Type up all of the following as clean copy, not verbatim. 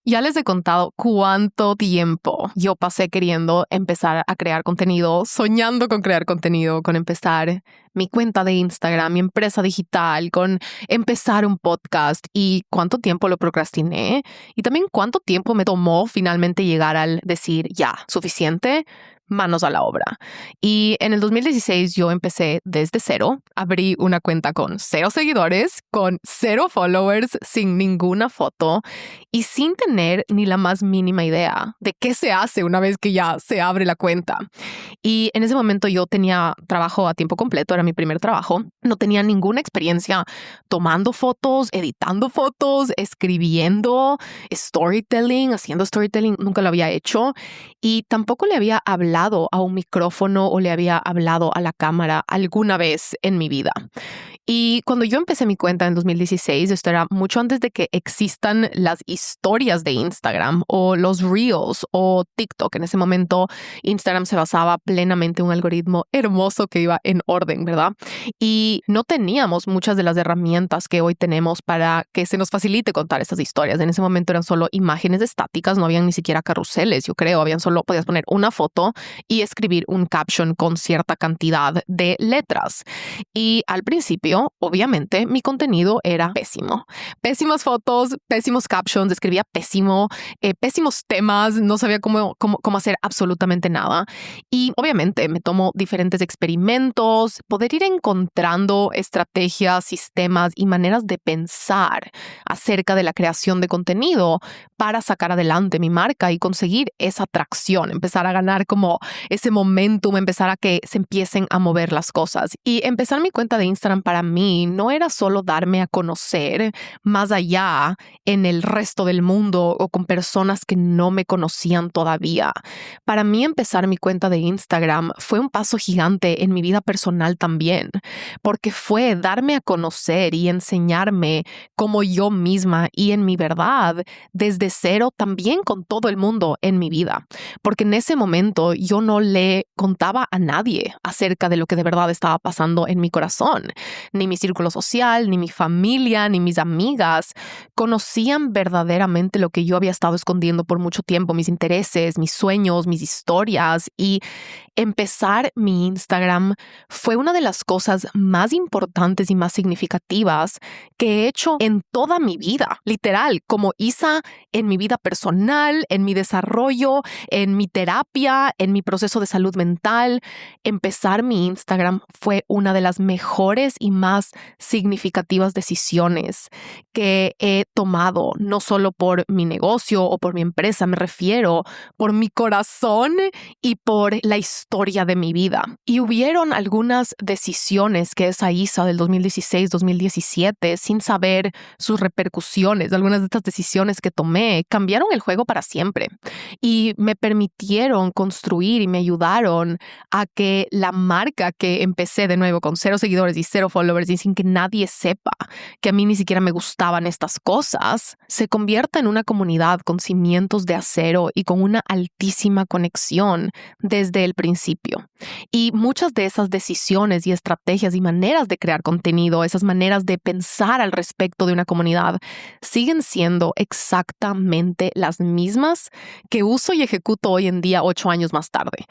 Ya les he contado cuánto tiempo yo pasé queriendo empezar a crear contenido, soñando con crear contenido, con empezar mi cuenta de Instagram, mi empresa digital, con empezar un podcast y cuánto tiempo lo procrastiné y también cuánto tiempo me tomó finalmente llegar al decir ya, suficiente, manos a la obra. Y en el 2016 yo empecé desde cero, abrí una cuenta con 0 seguidores, con 0 followers, sin ninguna foto y sin tener ni la más mínima idea de qué se hace una vez que ya se abre la cuenta. Y en ese momento yo tenía trabajo a tiempo completo, era mi primer trabajo. No tenía ninguna experiencia tomando fotos, editando fotos, escribiendo, haciendo storytelling, nunca lo había hecho. Y tampoco le había hablado a un micrófono o le había hablado a la cámara alguna vez en mi vida. Y cuando yo empecé mi cuenta en 2016, esto era mucho antes de que existan las historias de Instagram o los Reels o TikTok. En ese momento, Instagram se basaba plenamente en un algoritmo hermoso que iba en orden, ¿verdad? Y no teníamos muchas de las herramientas que hoy tenemos para que se nos facilite contar estas historias. En ese momento eran solo imágenes estáticas, no habían ni siquiera carruseles, yo creo. Podías poner una foto y escribir un caption con cierta cantidad de letras. Y al principio, obviamente, mi contenido era pésimo. Pésimas fotos, pésimos captions, escribía pésimo, pésimos temas, no sabía cómo hacer absolutamente nada. Y obviamente me tomó diferentes experimentos, poder ir encontrando estrategias, sistemas y maneras de pensar acerca de la creación de contenido para sacar adelante mi marca y conseguir esa atracción, empezar a ganar como ese momentum, empezar a que se empiecen a mover las cosas. Y empezar mi cuenta de Instagram para mí no era solo darme a conocer más allá en el resto del mundo o con personas que no me conocían todavía. Para mí empezar mi cuenta de Instagram fue un paso gigante en mi vida personal también, porque fue darme a conocer y enseñarme como yo misma y en mi verdad desde cero también con todo el mundo en mi vida. Porque en ese momento yo no le contaba a nadie acerca de lo que de verdad estaba pasando en mi corazón. Ni mi círculo social, ni mi familia, ni mis amigas conocían verdaderamente lo que yo había estado escondiendo por mucho tiempo, mis intereses, mis sueños, mis historias. Y empezar mi Instagram fue una de las cosas más importantes y más significativas que he hecho en toda mi vida, literal, como Isa en mi vida personal, en mi desarrollo, en mi terapia, en mi proceso de salud mental. Empezar mi Instagram fue una de las mejores y más significativas decisiones que he tomado, no solo por mi negocio o por mi empresa, me refiero por mi corazón y por la historia de mi vida. Y hubieron algunas decisiones que esa Isa del 2016-2017, sin saber sus repercusiones, algunas de estas decisiones que tomé, cambiaron el juego para siempre y me permitieron construir y me ayudaron a que la marca que empecé de nuevo con 0 seguidores y 0 followers y sin que nadie sepa que a mí ni siquiera me gustaban estas cosas, se convierta en una comunidad con cimientos de acero y con una altísima conexión desde el principio. Y muchas de esas decisiones y estrategias y maneras de crear contenido, esas maneras de pensar al respecto de una comunidad, siguen siendo exactamente las mismas que uso y ejecuto hoy en día 8 años más tarde.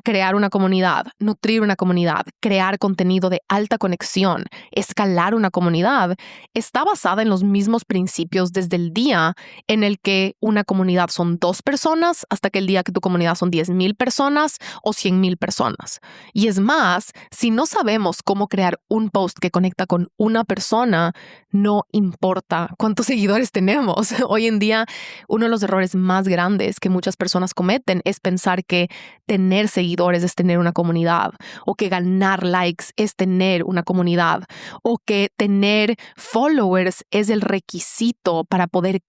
Crear una comunidad, nutrir una comunidad, crear contenido de alta conexión, escalar una comunidad, está basada en los mismos principios desde el día en el que una comunidad son 2 personas hasta que el día que tu comunidad son 10,000 personas o 100,000 personas. Y es más, si no sabemos cómo crear un post que conecta con una persona, no importa cuántos seguidores tenemos. Hoy en día, uno de los errores más grandes que muchas personas cometen es pensar que tener seguidores es tener una comunidad, o que ganar likes es tener una comunidad, o que tener followers es el requisito para poder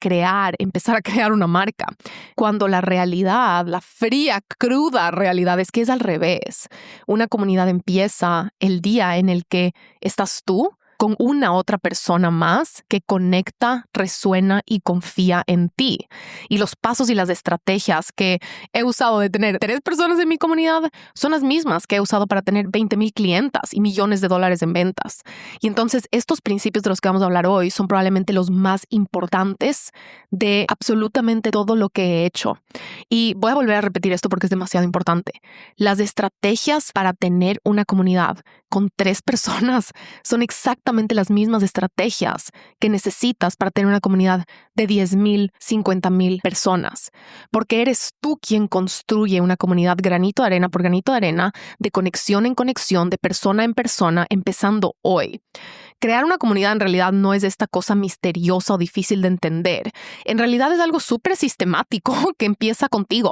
empezar a crear una marca. Cuando la realidad, la fría, cruda realidad es que es al revés. Una comunidad empieza el día en el que estás tú con una otra persona más que conecta, resuena y confía en ti. Y los pasos y las estrategias que he usado de tener 3 personas en mi comunidad son las mismas que he usado para tener 20,000 clientas y millones de dólares en ventas. Y entonces estos principios de los que vamos a hablar hoy son probablemente los más importantes de absolutamente todo lo que he hecho. Y voy a volver a repetir esto porque es demasiado importante. Las estrategias para tener una comunidad con 3 personas son exactamente las mismas estrategias que necesitas para tener una comunidad de 10,000, 50,000 personas. Porque eres tú quien construye una comunidad granito de arena por granito de arena, de conexión en conexión, de persona en persona, empezando hoy. Crear una comunidad en realidad no es esta cosa misteriosa o difícil de entender. En realidad es algo súper sistemático que empieza contigo,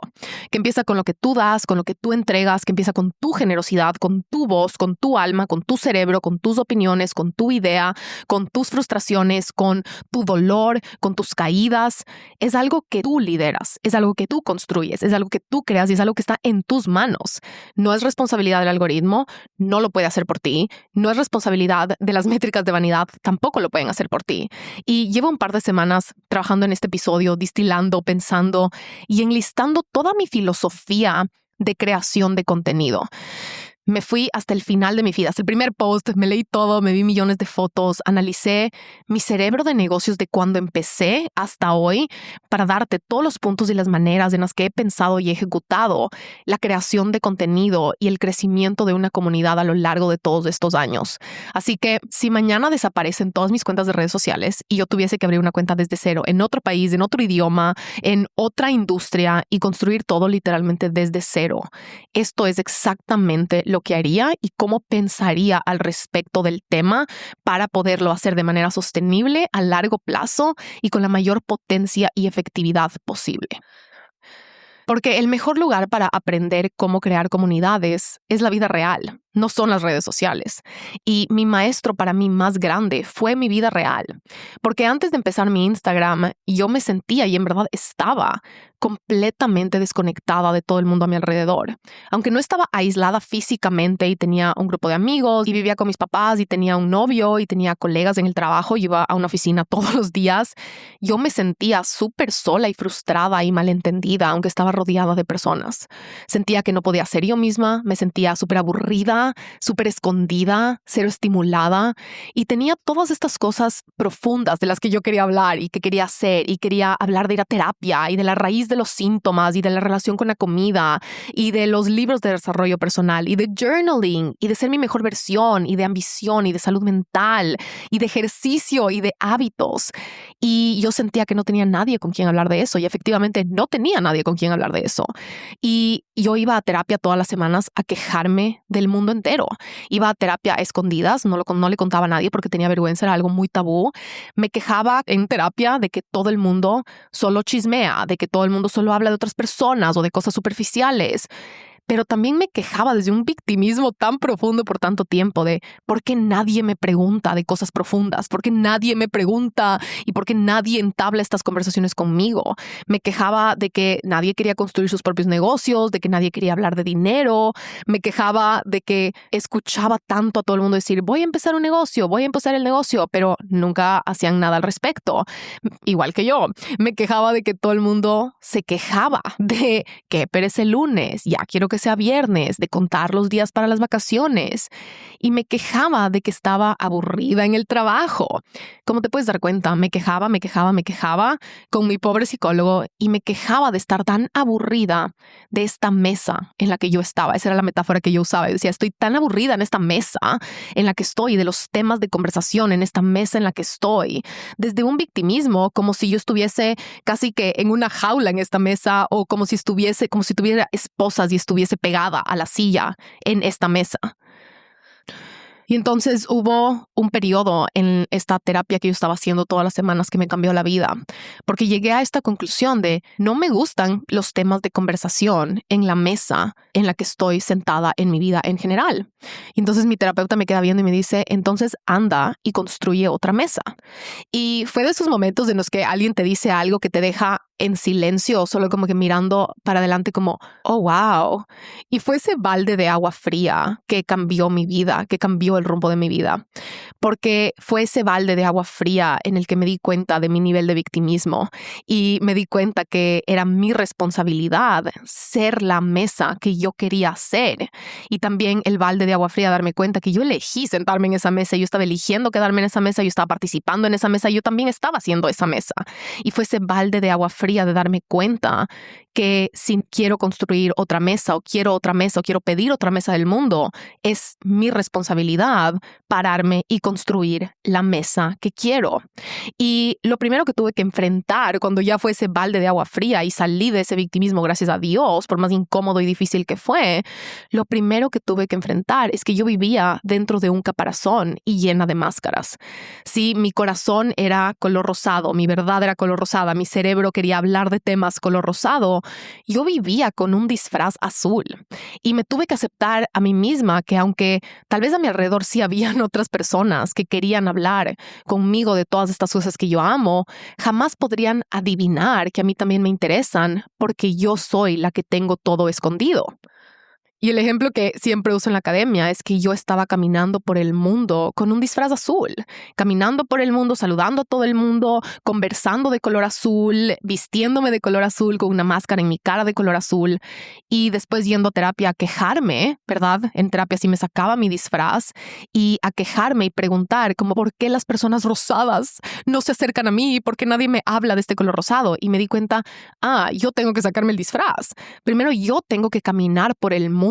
que empieza con lo que tú das, con lo que tú entregas, que empieza con tu generosidad, con tu voz, con tu alma, con tu cerebro, con tus opiniones, con tu idea, con tus frustraciones, con tu dolor, con tus caídas. Es algo que tú lideras, es algo que tú construyes, es algo que tú creas y es algo que está en tus manos. No es responsabilidad del algoritmo, no lo puede hacer por ti, no es responsabilidad de las métricas de vanidad, tampoco lo pueden hacer por ti. Y llevo un par de semanas trabajando en este episodio, distilando, pensando y enlistando toda mi filosofía de creación de contenido. Me fui hasta el final de mi feed, hasta el primer post, me leí todo, me vi millones de fotos, analicé mi cerebro de negocios de cuando empecé hasta hoy para darte todos los puntos y las maneras en las que he pensado y ejecutado la creación de contenido y el crecimiento de una comunidad a lo largo de todos estos años. Así que si mañana desaparecen todas mis cuentas de redes sociales y yo tuviese que abrir una cuenta desde cero en otro país, en otro idioma, en otra industria y construir todo literalmente desde cero, esto es exactamente lo que haría y cómo pensaría al respecto del tema para poderlo hacer de manera sostenible a largo plazo y con la mayor potencia y efectividad posible. Porque el mejor lugar para aprender cómo crear comunidades es la vida real, no son las redes sociales. Y mi maestro para mí más grande fue mi vida real. Porque antes de empezar mi Instagram, yo me sentía y en verdad estaba completamente desconectada de todo el mundo a mi alrededor. Aunque no estaba aislada físicamente y tenía un grupo de amigos y vivía con mis papás y tenía un novio y tenía colegas en el trabajo y iba a una oficina todos los días, yo me sentía súper sola y frustrada y malentendida, aunque estaba rodeada de personas. Sentía que no podía ser yo misma, me sentía súper aburrida, súper escondida, cero estimulada y tenía todas estas cosas profundas de las que yo quería hablar y que quería hacer y quería hablar de ir a terapia y de la raíz de los síntomas y de la relación con la comida y de los libros de desarrollo personal y de journaling y de ser mi mejor versión y de ambición y de salud mental y de ejercicio y de hábitos. Y yo sentía que no tenía nadie con quien hablar de eso y efectivamente no tenía nadie con quien hablar de eso. Y yo iba a terapia todas las semanas a quejarme del mundo entero. Iba a terapia a escondidas, no le contaba a nadie porque tenía vergüenza, era algo muy tabú. Me quejaba en terapia de que todo el mundo solo chismea, de que todo el mundo solo habla de otras personas o de cosas superficiales. Pero también me quejaba desde un victimismo tan profundo por tanto tiempo de ¿por qué nadie me pregunta de cosas profundas? ¿Por qué nadie me pregunta? ¿Y por qué nadie entabla estas conversaciones conmigo? Me quejaba de que nadie quería construir sus propios negocios, de que nadie quería hablar de dinero. Me quejaba de que escuchaba tanto a todo el mundo decir voy a empezar un negocio, voy a empezar el negocio, pero nunca hacían nada al respecto. Igual que yo, me quejaba de que todo el mundo se quejaba de que perece el lunes, ya quiero que sea viernes, de contar los días para las vacaciones. Y me quejaba de que estaba aburrida en el trabajo. Como te puedes dar cuenta, me quejaba con mi pobre psicólogo y me quejaba de estar tan aburrida de esta mesa en la que yo estaba. Esa era la metáfora que yo usaba. Y decía, estoy tan aburrida en esta mesa en la que estoy, de los temas de conversación en esta mesa en la que estoy. Desde un victimismo, como si yo estuviese casi que en una jaula en esta mesa o como si tuviera esposas y estuviese pegada a la silla en esta mesa. Y entonces hubo un periodo en esta terapia que yo estaba haciendo todas las semanas que me cambió la vida, porque llegué a esta conclusión de no me gustan los temas de conversación en la mesa en la que estoy sentada en mi vida en general. Y entonces mi terapeuta me queda viendo y me dice, entonces anda y construye otra mesa. Y fue de esos momentos en los que alguien te dice algo que te deja en silencio, solo como que mirando para adelante como, oh, wow. Y fue ese balde de agua fría que cambió mi vida, que cambió el rumbo de mi vida. Porque fue ese balde de agua fría en el que me di cuenta de mi nivel de victimismo y me di cuenta que era mi responsabilidad ser la mesa que yo quería ser. Y también el balde de agua fría, darme cuenta que yo elegí sentarme en esa mesa, yo estaba eligiendo quedarme en esa mesa, yo estaba participando en esa mesa, yo también estaba haciendo esa mesa. Y fue ese balde de agua fría de darme cuenta que si quiero construir otra mesa o quiero pedir otra mesa del mundo, es mi responsabilidad pararme y construir la mesa que quiero. Y lo primero que tuve que enfrentar cuando ya fue ese balde de agua fría y salí de ese victimismo, gracias a Dios, por más incómodo y difícil que fue, lo primero que tuve que enfrentar es que yo vivía dentro de un caparazón y llena de máscaras. Sí, mi corazón era color rosado, mi verdad era color rosada, mi cerebro quería hablar de temas color rosado. Yo vivía con un disfraz azul y me tuve que aceptar a mí misma que aunque tal vez a mi alrededor sí habían otras personas que querían hablar conmigo de todas estas cosas que yo amo, jamás podrían adivinar que a mí también me interesan porque yo soy la que tengo todo escondido. Y el ejemplo que siempre uso en la academia es que yo estaba caminando por el mundo con un disfraz azul, caminando por el mundo, saludando a todo el mundo, conversando de color azul, vistiéndome de color azul con una máscara en mi cara de color azul y después yendo a terapia a quejarme, ¿verdad? En terapia sí me sacaba mi disfraz y a quejarme y preguntar como por qué las personas rosadas no se acercan a mí, por qué nadie me habla de este color rosado. Y me di cuenta, yo tengo que sacarme el disfraz. Primero yo tengo que caminar por el mundo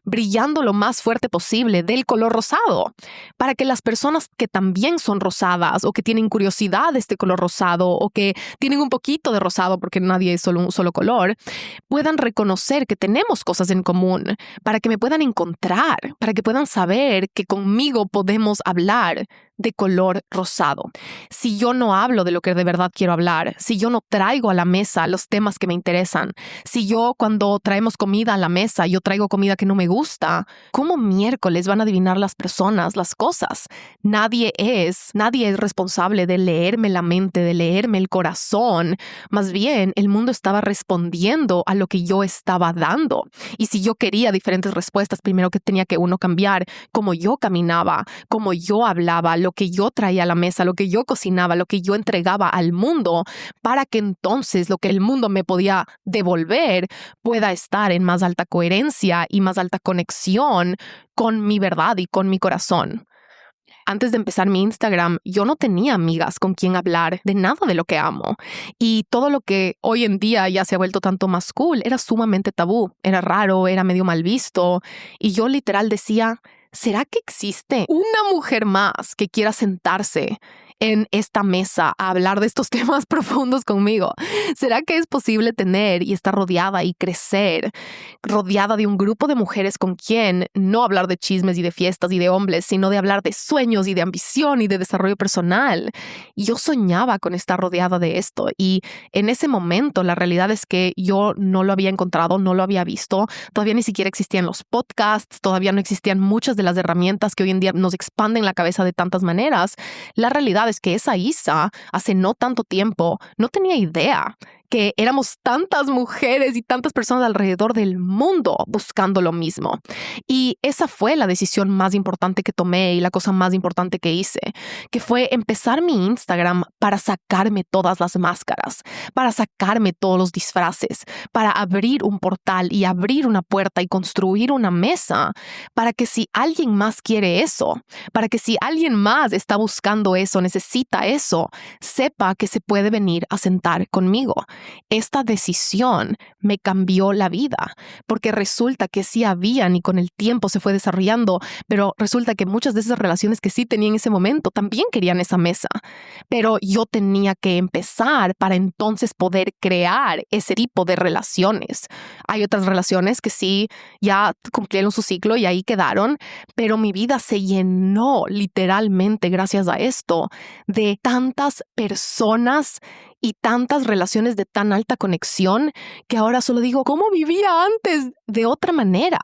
brillando lo más fuerte posible del color rosado, para que las personas que también son rosadas o que tienen curiosidad de este color rosado o que tienen un poquito de rosado porque nadie es solo un solo color, puedan reconocer que tenemos cosas en común, para que me puedan encontrar, para que puedan saber que conmigo podemos hablar de color rosado. Si yo no hablo de lo que de verdad quiero hablar, si yo no traigo a la mesa los temas que me interesan, si yo cuando traemos comida a la mesa, yo traigo comida que no me gusta, ¿cómo miércoles van a adivinar las personas las cosas? Nadie es responsable de leerme la mente, de leerme el corazón. Más bien, el mundo estaba respondiendo a lo que yo estaba dando. Y si yo quería diferentes respuestas, primero que tenía que uno cambiar cómo yo caminaba, cómo yo hablaba, lo que yo traía a la mesa, lo que yo cocinaba, lo que yo entregaba al mundo, para que entonces lo que el mundo me podía devolver pueda estar en más alta coherencia y más alta conexión con mi verdad y con mi corazón. Antes de empezar mi Instagram, yo no tenía amigas con quien hablar de nada de lo que amo. Y todo lo que hoy en día ya se ha vuelto tanto más cool era sumamente tabú, era raro, era medio mal visto. Y yo literal decía, ¿será que existe una mujer más que quiera sentarse en esta mesa a hablar de estos temas profundos conmigo? ¿Será que es posible tener y estar rodeada y crecer, rodeada de un grupo de mujeres con quien no hablar de chismes y de fiestas y de hombres, sino de hablar de sueños y de ambición y de desarrollo personal? Y yo soñaba con estar rodeada de esto y en ese momento la realidad es que yo no lo había encontrado, no lo había visto, todavía ni siquiera existían los podcasts, todavía no existían muchas de las herramientas que hoy en día nos expanden la cabeza de tantas maneras. La realidad es que esa Isa, hace no tanto tiempo, no tenía idea que éramos tantas mujeres y tantas personas alrededor del mundo buscando lo mismo. Y esa fue la decisión más importante que tomé y la cosa más importante que hice, que fue empezar mi Instagram para sacarme todas las máscaras, para sacarme todos los disfraces, para abrir un portal y abrir una puerta y construir una mesa, para que si alguien más quiere eso, para que si alguien más está buscando eso, necesita eso, sepa que se puede venir a sentar conmigo. Esta decisión me cambió la vida, porque resulta que sí habían y con el tiempo se fue desarrollando, pero resulta que muchas de esas relaciones que sí tenía en ese momento también querían esa mesa, pero yo tenía que empezar para entonces poder crear ese tipo de relaciones. Hay otras relaciones que sí ya cumplieron su ciclo y ahí quedaron, pero mi vida se llenó literalmente gracias a esto de tantas personas y tantas relaciones de tan alta conexión que ahora solo digo, ¿cómo vivía antes de otra manera?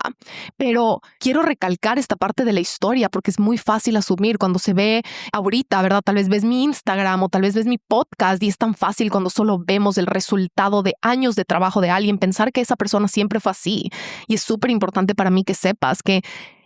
Pero quiero recalcar esta parte de la historia porque es muy fácil asumir cuando se ve ahorita, ¿verdad? Tal vez ves mi Instagram o tal vez ves mi podcast y es tan fácil cuando solo vemos el resultado de años de trabajo de alguien pensar que esa persona siempre fue así. Y es súper importante para mí que sepas que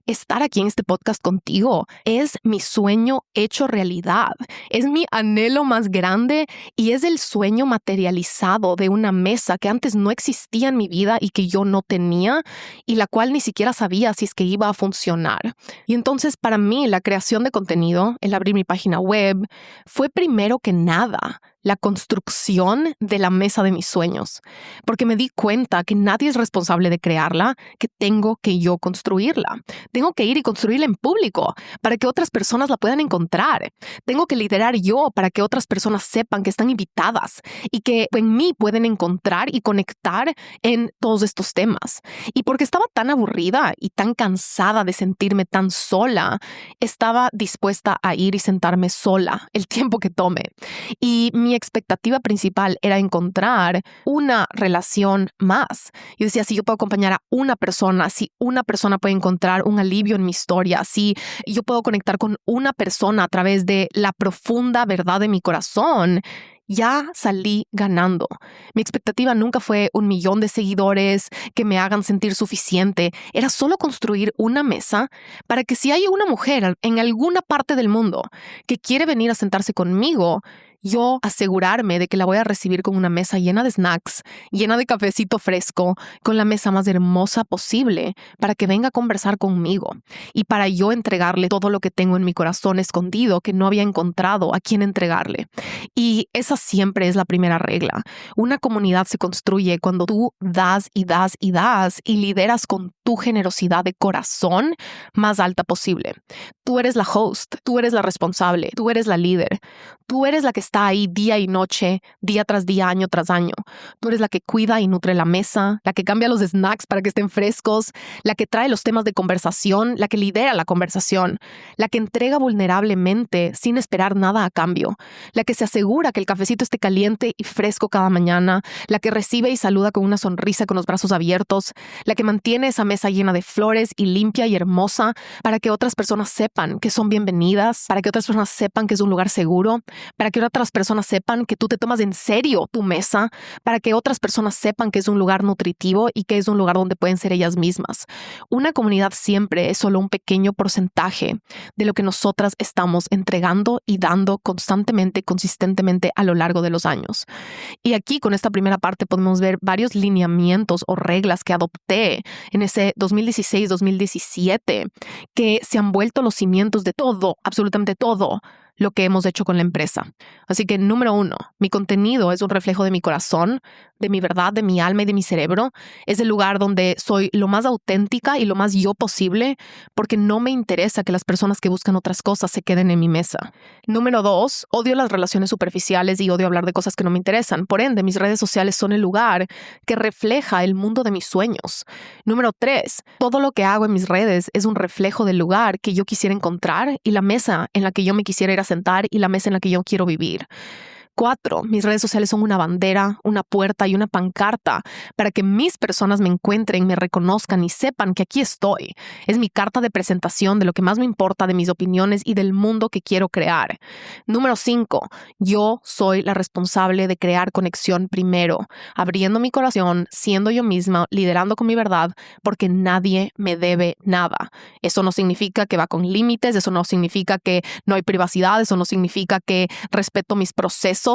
estar aquí en este podcast contigo es mi sueño hecho realidad, es mi anhelo más grande y es el sueño materializado de una mesa que antes no existía en mi vida y que yo no tenía y la cual ni siquiera sabía si es que iba a funcionar. Y entonces para mí la creación de contenido, el abrir mi página web, fue primero que nada la construcción de la mesa de mis sueños, porque me di cuenta que nadie es responsable de crearla, que tengo que yo construirla. Tengo que ir y construirla en público para que otras personas la puedan encontrar. Tengo que liderar yo para que otras personas sepan que están invitadas y que en mí pueden encontrar y conectar en todos estos temas. Y porque estaba tan aburrida y tan cansada de sentirme tan sola, estaba dispuesta a ir y sentarme sola el tiempo que tome. Y mi expectativa principal era encontrar una relación más. Yo decía, si yo puedo acompañar a una persona, si una persona puede encontrar un alivio en mi historia, si yo puedo conectar con una persona a través de la profunda verdad de mi corazón, ya salí ganando. Mi expectativa nunca fue 1 millón de seguidores que me hagan sentir suficiente. Era solo construir una mesa para que si hay una mujer en alguna parte del mundo que quiere venir a sentarse conmigo, yo asegurarme de que la voy a recibir con una mesa llena de snacks, llena de cafecito fresco, con la mesa más hermosa posible para que venga a conversar conmigo y para yo entregarle todo lo que tengo en mi corazón escondido que no había encontrado a quién entregarle. Y esa siempre es la primera regla. Una comunidad se construye cuando tú das y das y das y lideras con tu generosidad de corazón más alta posible. Tú eres la host, tú eres la responsable, tú eres la líder, tú eres la que está ahí día y noche, día tras día, año tras año. Tú eres la que cuida y nutre la mesa, la que cambia los snacks para que estén frescos, la que trae los temas de conversación, la que lidera la conversación, la que entrega vulnerablemente sin esperar nada a cambio, la que se asegura que el cafecito esté caliente y fresco cada mañana, la que recibe y saluda con una sonrisa con los brazos abiertos, la que mantiene esa mesa llena de flores y limpia y hermosa para que otras personas sepan que son bienvenidas, para que otras personas sepan que es un lugar seguro, para que otras personas sepan que tú te tomas en serio tu mesa, para que otras personas sepan que es un lugar nutritivo y que es un lugar donde pueden ser ellas mismas. Una comunidad siempre es solo un pequeño porcentaje de lo que nosotras estamos entregando y dando constantemente, consistentemente a lo largo de los años. Y aquí con esta primera parte podemos ver varios lineamientos o reglas que adopté en ese 2016-2017 que se han vuelto los cimientos de todo, absolutamente todo lo que hemos hecho con la empresa. Así que número 1, mi contenido es un reflejo de mi corazón, de mi verdad, de mi alma y de mi cerebro. Es el lugar donde soy lo más auténtica y lo más yo posible porque no me interesa que las personas que buscan otras cosas se queden en mi mesa. Número 2, odio las relaciones superficiales y odio hablar de cosas que no me interesan. Por ende, mis redes sociales son el lugar que refleja el mundo de mis sueños. Número 3, todo lo que hago en mis redes es un reflejo del lugar que yo quisiera encontrar y la mesa en la que yo me quisiera ir a sentar y la mesa en la que yo quiero vivir. 4, mis redes sociales son una bandera, una puerta y una pancarta para que mis personas me encuentren, me reconozcan y sepan que aquí estoy. Es mi carta de presentación de lo que más me importa, de mis opiniones y del mundo que quiero crear. Número 5, yo soy la responsable de crear conexión primero, abriendo mi corazón, siendo yo misma, liderando con mi verdad, porque nadie me debe nada. Eso no significa que va con límites, eso no significa que no hay privacidad, eso no significa que respeto mis procesos.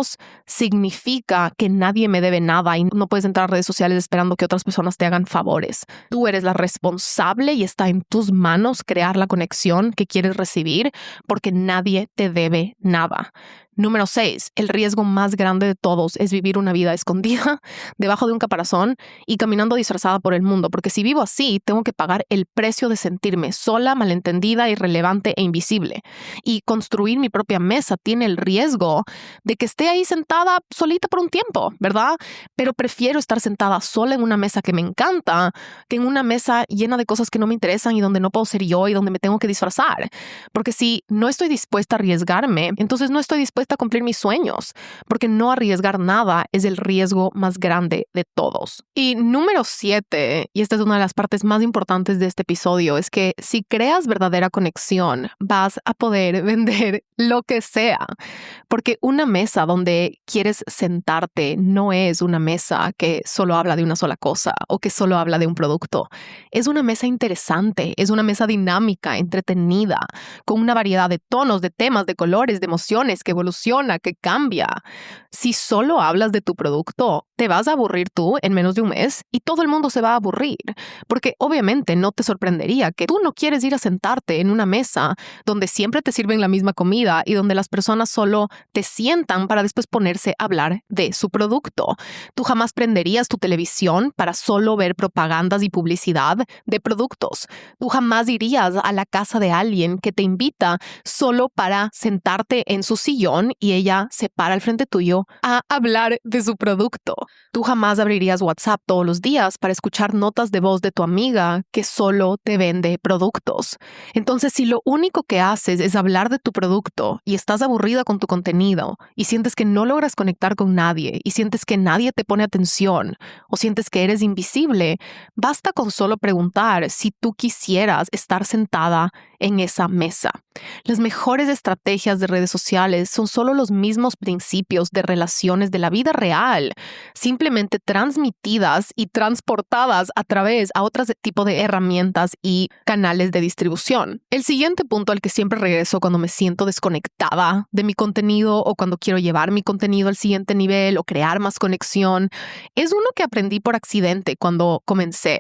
Significa que nadie me debe nada y no puedes entrar a redes sociales esperando que otras personas te hagan favores. Tú eres la responsable y está en tus manos crear la conexión que quieres recibir porque nadie te debe nada. Número 6, el riesgo más grande de todos es vivir una vida escondida debajo de un caparazón y caminando disfrazada por el mundo, porque si vivo así, tengo que pagar el precio de sentirme sola, malentendida, irrelevante e invisible. Y construir mi propia mesa tiene el riesgo de que esté ahí sentada solita por un tiempo, ¿verdad? Pero prefiero estar sentada sola en una mesa que me encanta que en una mesa llena de cosas que no me interesan y donde no puedo ser yo y donde me tengo que disfrazar. Porque si no estoy dispuesta a arriesgarme, entonces no estoy dispuesta ayudarte a cumplir mis sueños, porque no arriesgar nada es el riesgo más grande de todos. Y número 7, y esta es una de las partes más importantes de este episodio, es que si creas verdadera conexión, vas a poder vender lo que sea, porque una mesa donde quieres sentarte no es una mesa que solo habla de una sola cosa o que solo habla de un producto. Es una mesa interesante, es una mesa dinámica, entretenida, con una variedad de tonos, de temas, de colores, de emociones, que evoluciona, que cambia. Si solo hablas de tu producto, te vas a aburrir tú en menos de un mes y todo el mundo se va a aburrir, porque obviamente no te sorprendería que tú no quieres ir a sentarte en una mesa donde siempre te sirven la misma comida y donde las personas solo te sientan para después ponerse a hablar de su producto. Tú jamás prenderías tu televisión para solo ver propagandas y publicidad de productos. Tú jamás irías a la casa de alguien que te invita solo para sentarte en su sillón y ella se para al frente tuyo a hablar de su producto. Tú jamás abrirías WhatsApp todos los días para escuchar notas de voz de tu amiga que solo te vende productos. Entonces, si lo único que haces es hablar de tu producto y estás aburrida con tu contenido y sientes que no logras conectar con nadie y sientes que nadie te pone atención o sientes que eres invisible, basta con solo preguntar si tú quisieras estar sentada en esa mesa. Las mejores estrategias de redes sociales son solo los mismos principios de relaciones de la vida real, simplemente transmitidas y transportadas a través a otros tipos de herramientas y canales de distribución. El siguiente punto al que siempre regreso cuando me siento desconectada de mi contenido o cuando quiero llevar mi contenido al siguiente nivel o crear más conexión es uno que aprendí por accidente cuando comencé.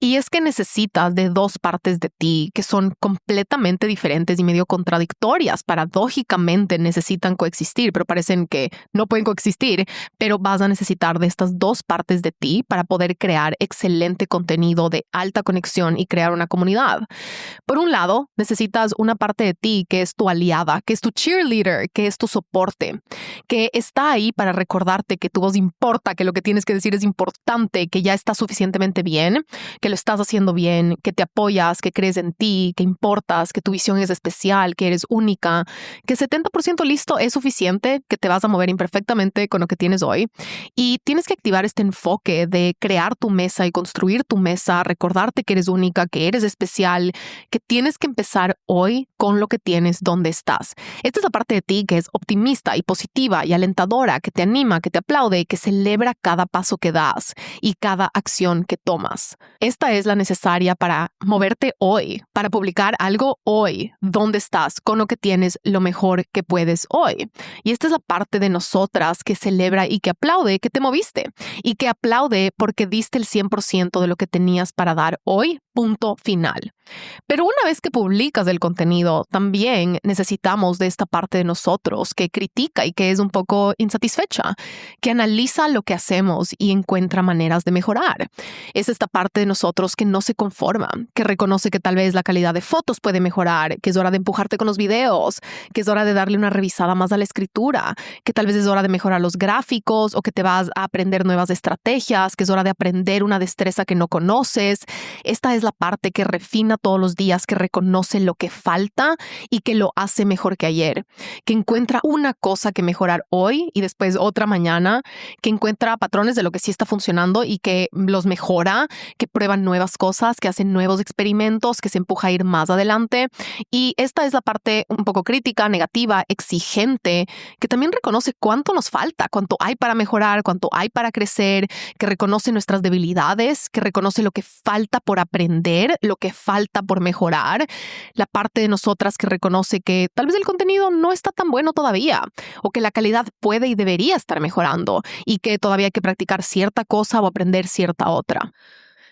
Y es que necesitas de dos partes de ti que son completamente diferentes y medio contradictorias. Paradójicamente necesitan coexistir, pero parecen que no pueden coexistir, pero vas a necesitar de estas dos partes de ti para poder crear excelente contenido de alta conexión y crear una comunidad. Por un lado, necesitas una parte de ti que es tu aliada, que es tu cheerleader, que es tu soporte, que está ahí para recordarte que tu voz importa, que lo que tienes que decir es importante, que ya estás suficientemente bien, que lo estás haciendo bien, que te apoyas, que crees en ti, que importas, que tu visión es especial, que eres única, que 70% listo es suficiente, que te vas a mover imperfectamente con lo que tienes hoy. Y tienes que activar este enfoque de crear tu mesa y construir tu mesa, recordarte que eres única, que eres especial, que tienes que empezar hoy con lo que tienes donde estás. Esta es la parte de ti que es optimista y positiva y alentadora, que te anima, que te aplaude, que celebra cada paso que das y cada acción que tomas. Esta es la necesaria para moverte hoy, para publicar algo hoy, donde estás, con lo que tienes lo mejor que puedes hoy. Y esta es la parte de nosotras que celebra y que aplaude que te moviste y que aplaude porque diste el 100% de lo que tenías para dar hoy, punto final. Pero una vez que publicas el contenido, también necesitamos de esta parte de nosotros que critica y que es un poco insatisfecha, que analiza lo que hacemos y encuentra maneras de mejorar. Es esta parte de nosotros que no se conforma, que reconoce que tal vez la calidad de fotos puede mejorar, que es hora de empujarte con los videos, que es hora de darle una revisada más a la escritura, que tal vez es hora de mejorar los gráficos o que te vas a aprender nuevas estrategias, que es hora de aprender una destreza que no conoces. Esta es la parte que refina todos los días, que reconoce lo que falta y que lo hace mejor que ayer, que encuentra una cosa que mejorar hoy y después otra mañana, que encuentra patrones de lo que sí está funcionando y que los mejora, que prueba nuevas cosas, que hace nuevos experimentos, que se empuja a ir más adelante. Y esta es la parte un poco crítica, negativa, exigente, que también reconoce cuánto nos falta, cuánto hay para mejorar, cuánto hay para crecer, que reconoce nuestras debilidades, que reconoce lo que falta por aprender, lo que falta por mejorar, la parte de nosotras que reconoce que tal vez el contenido no está tan bueno todavía o que la calidad puede y debería estar mejorando y que todavía hay que practicar cierta cosa o aprender cierta otra.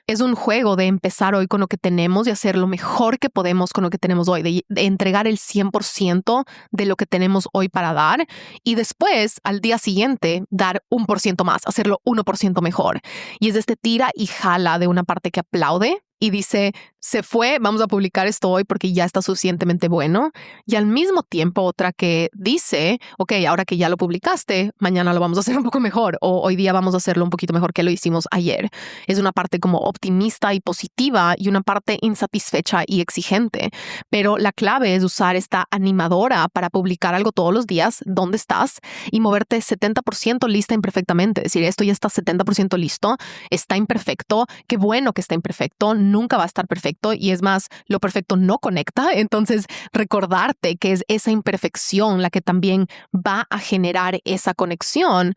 Es un juego de empezar hoy con lo que tenemos y hacer lo mejor que podemos con lo que tenemos hoy, de entregar el 100% de lo que tenemos hoy para dar y después, al día siguiente, dar 1% más, hacerlo 1% mejor. Y es este tira y jala de una parte que aplaude y dice, se fue, vamos a publicar esto hoy porque ya está suficientemente bueno. Y al mismo tiempo otra que dice, ok, ahora que ya lo publicaste, mañana lo vamos a hacer un poco mejor o hoy día vamos a hacerlo un poquito mejor que lo hicimos ayer. Es una parte como optimista y positiva y una parte insatisfecha y exigente. Pero la clave es usar esta animadora para publicar algo todos los días, dónde estás, y moverte 70% lista imperfectamente. Es decir, esto ya está 70% listo, está imperfecto, qué bueno que está imperfecto, nunca va a estar perfecto y es más, lo perfecto no conecta. Entonces, recordarte que es esa imperfección la que también va a generar esa conexión,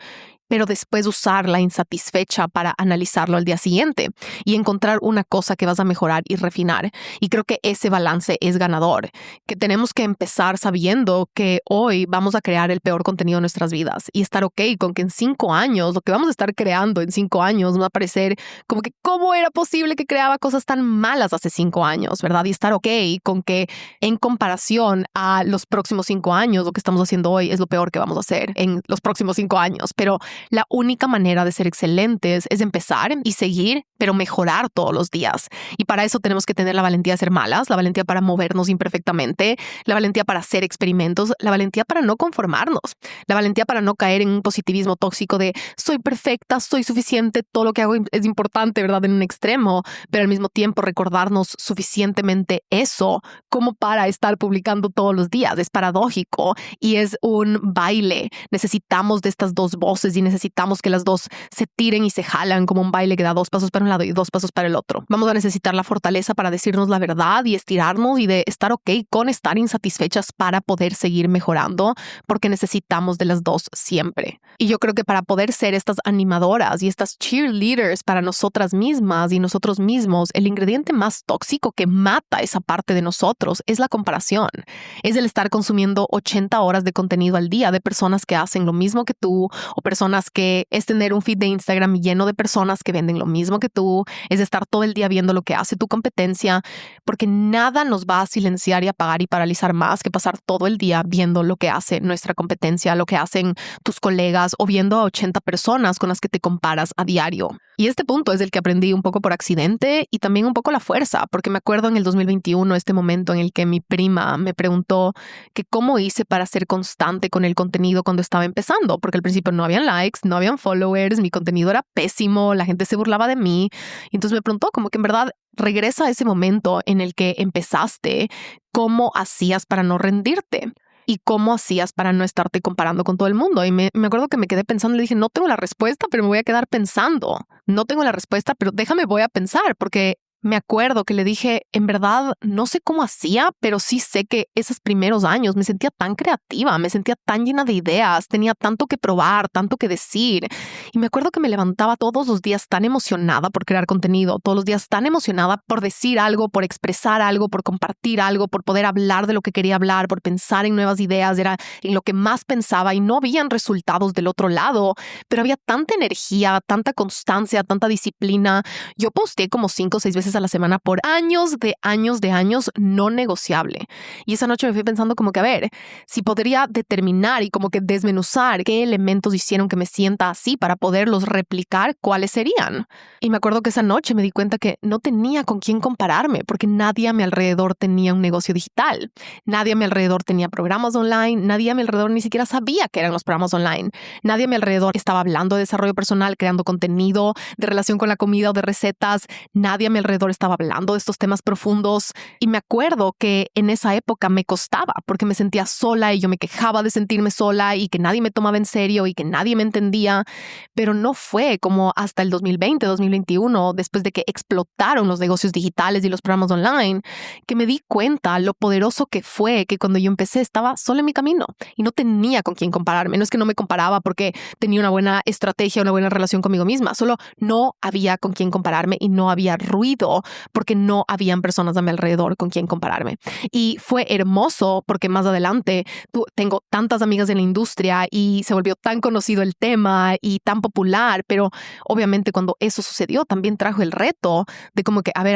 pero después usar la insatisfecha para analizarlo al día siguiente y encontrar una cosa que vas a mejorar y refinar. Y creo que ese balance es ganador, que tenemos que empezar sabiendo que hoy vamos a crear el peor contenido de nuestras vidas y estar ok con que en 5 años, lo que vamos a estar creando en 5 años va a parecer como que cómo era posible que creaba cosas tan malas hace 5 años, ¿verdad? Y estar ok con que en comparación a los próximos 5 años, lo que estamos haciendo hoy es lo peor que vamos a hacer en los próximos 5 años, pero la única manera de ser excelentes es empezar y seguir, pero mejorar todos los días. Y para eso tenemos que tener la valentía de ser malas, la valentía para movernos imperfectamente, la valentía para hacer experimentos, la valentía para no conformarnos, la valentía para no caer en un positivismo tóxico de soy perfecta, soy suficiente, todo lo que hago es importante, ¿verdad? En un extremo, pero al mismo tiempo recordarnos suficientemente eso como para estar publicando todos los días. Es paradójico y es un baile. Necesitamos de estas dos voces y necesitamos que las dos se tiren y se jalan como un baile que da 2 pasos para un lado y 2 pasos para el otro. Vamos a necesitar la fortaleza para decirnos la verdad y estirarnos y de estar ok con estar insatisfechas para poder seguir mejorando, porque necesitamos de las dos siempre. Y yo creo que para poder ser estas animadoras y estas cheerleaders para nosotras mismas y nosotros mismos, el ingrediente más tóxico que mata esa parte de nosotros es la comparación. Es el estar consumiendo 80 horas de contenido al día de personas que hacen lo mismo que tú o personas que es tener un feed de Instagram lleno de personas que venden lo mismo que tú, es estar todo el día viendo lo que hace tu competencia, porque nada nos va a silenciar y apagar y paralizar más que pasar todo el día viendo lo que hace nuestra competencia, lo que hacen tus colegas o viendo a 80 personas con las que te comparas a diario. Y este punto es el que aprendí un poco por accidente y también un poco la fuerza, porque me acuerdo en el 2021, este momento en el que mi prima me preguntó que cómo hice para ser constante con el contenido cuando estaba empezando, porque al principio no habían likes, no habían followers, mi contenido era pésimo, la gente se burlaba de mí. Y entonces me preguntó como que en verdad regresa a ese momento en el que empezaste, ¿cómo hacías para no rendirte? ¿Y cómo hacías para no estarte comparando con todo el mundo? Y me acuerdo que me quedé pensando y le dije, no tengo la respuesta, pero me voy a quedar pensando. No tengo la respuesta, pero déjame, voy a pensar, porque me acuerdo que le dije, en verdad, no sé cómo hacía, pero sí sé que esos primeros años me sentía tan creativa, me sentía tan llena de ideas, tenía tanto que probar, tanto que decir. Y me acuerdo que me levantaba todos los días tan emocionada por crear contenido, todos los días tan emocionada por decir algo, por expresar algo, por compartir algo, por poder hablar de lo que quería hablar, por pensar en nuevas ideas, era en lo que más pensaba y no habían resultados del otro lado, pero había tanta energía, tanta constancia, tanta disciplina. Yo posteé como 5 o 6 veces a la semana por años de años no negociable. Y esa noche me fui pensando como que, a ver, si podría determinar y como que desmenuzar qué elementos hicieron que me sienta así para poderlos replicar, ¿cuáles serían? Y me acuerdo que esa noche me di cuenta que no tenía con quién compararme porque nadie a mi alrededor tenía un negocio digital. Nadie a mi alrededor tenía programas online. Nadie a mi alrededor ni siquiera sabía qué eran los programas online. Nadie a mi alrededor estaba hablando de desarrollo personal, creando contenido de relación con la comida o de recetas. Nadie a mi alrededor estaba hablando de estos temas profundos. Y me acuerdo que en esa época me costaba porque me sentía sola y yo me quejaba de sentirme sola y que nadie me tomaba en serio y que nadie me entendía. Pero no fue como hasta el 2020, 2021, después de que explotaron los negocios digitales y los programas online, que me di cuenta lo poderoso que fue que cuando yo empecé estaba sola en mi camino y no tenía con quién compararme. No es que no me comparaba porque tenía una buena estrategia, una buena relación conmigo misma, solo no había con quién compararme y no había ruido porque no habían personas a mi alrededor con quien compararme. Y fue hermoso porque más adelante tengo tantas amigas en la industria y se volvió tan conocido el tema y tan popular, pero obviamente cuando eso sucedió también trajo el reto de como que, a ver,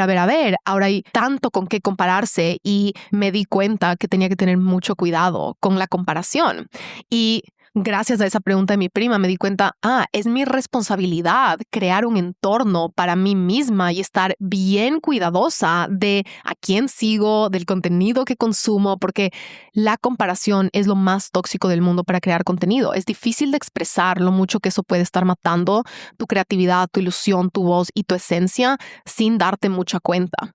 ahora hay tanto con qué compararse y me di cuenta que tenía que tener mucho cuidado con la comparación. Y Gracias a esa pregunta de mi prima me di cuenta, es mi responsabilidad crear un entorno para mí misma y estar bien cuidadosa de a quién sigo, del contenido que consumo, porque la comparación es lo más tóxico del mundo para crear contenido. Es difícil de expresar lo mucho que eso puede estar matando tu creatividad, tu ilusión, tu voz y tu esencia sin darte mucha cuenta.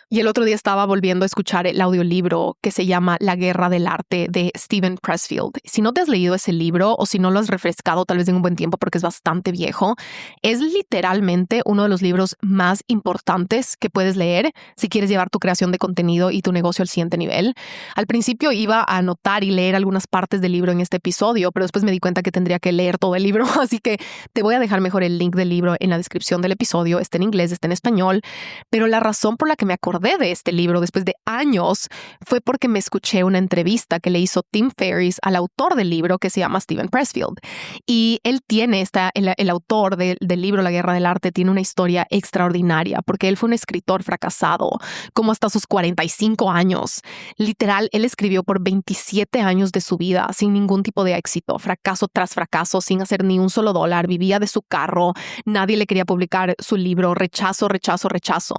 Y el otro día estaba volviendo a escuchar el audiolibro que se llama La Guerra del Arte de Steven Pressfield. Si no te has leído ese libro o si no lo has refrescado tal vez en un buen tiempo porque es bastante viejo, es literalmente uno de los libros más importantes que puedes leer si quieres llevar tu creación de contenido y tu negocio al siguiente nivel. Al principio iba a anotar y leer algunas partes del libro en este episodio, pero después me di cuenta que tendría que leer todo el libro, así que te voy a dejar mejor el link del libro en la descripción del episodio. Está en inglés, está en español, pero la razón por la que me acordé de este libro después de años fue porque me escuché una entrevista que le hizo Tim Ferriss al autor del libro que se llama Steven Pressfield. Y él tiene, el autor del libro La Guerra del Arte tiene una historia extraordinaria porque él fue un escritor fracasado, como hasta sus 45 años. Literal, él escribió por 27 años de su vida sin ningún tipo de éxito, fracaso tras fracaso, sin hacer ni un solo dólar, vivía de su carro, nadie le quería publicar su libro, rechazo, rechazo, rechazo.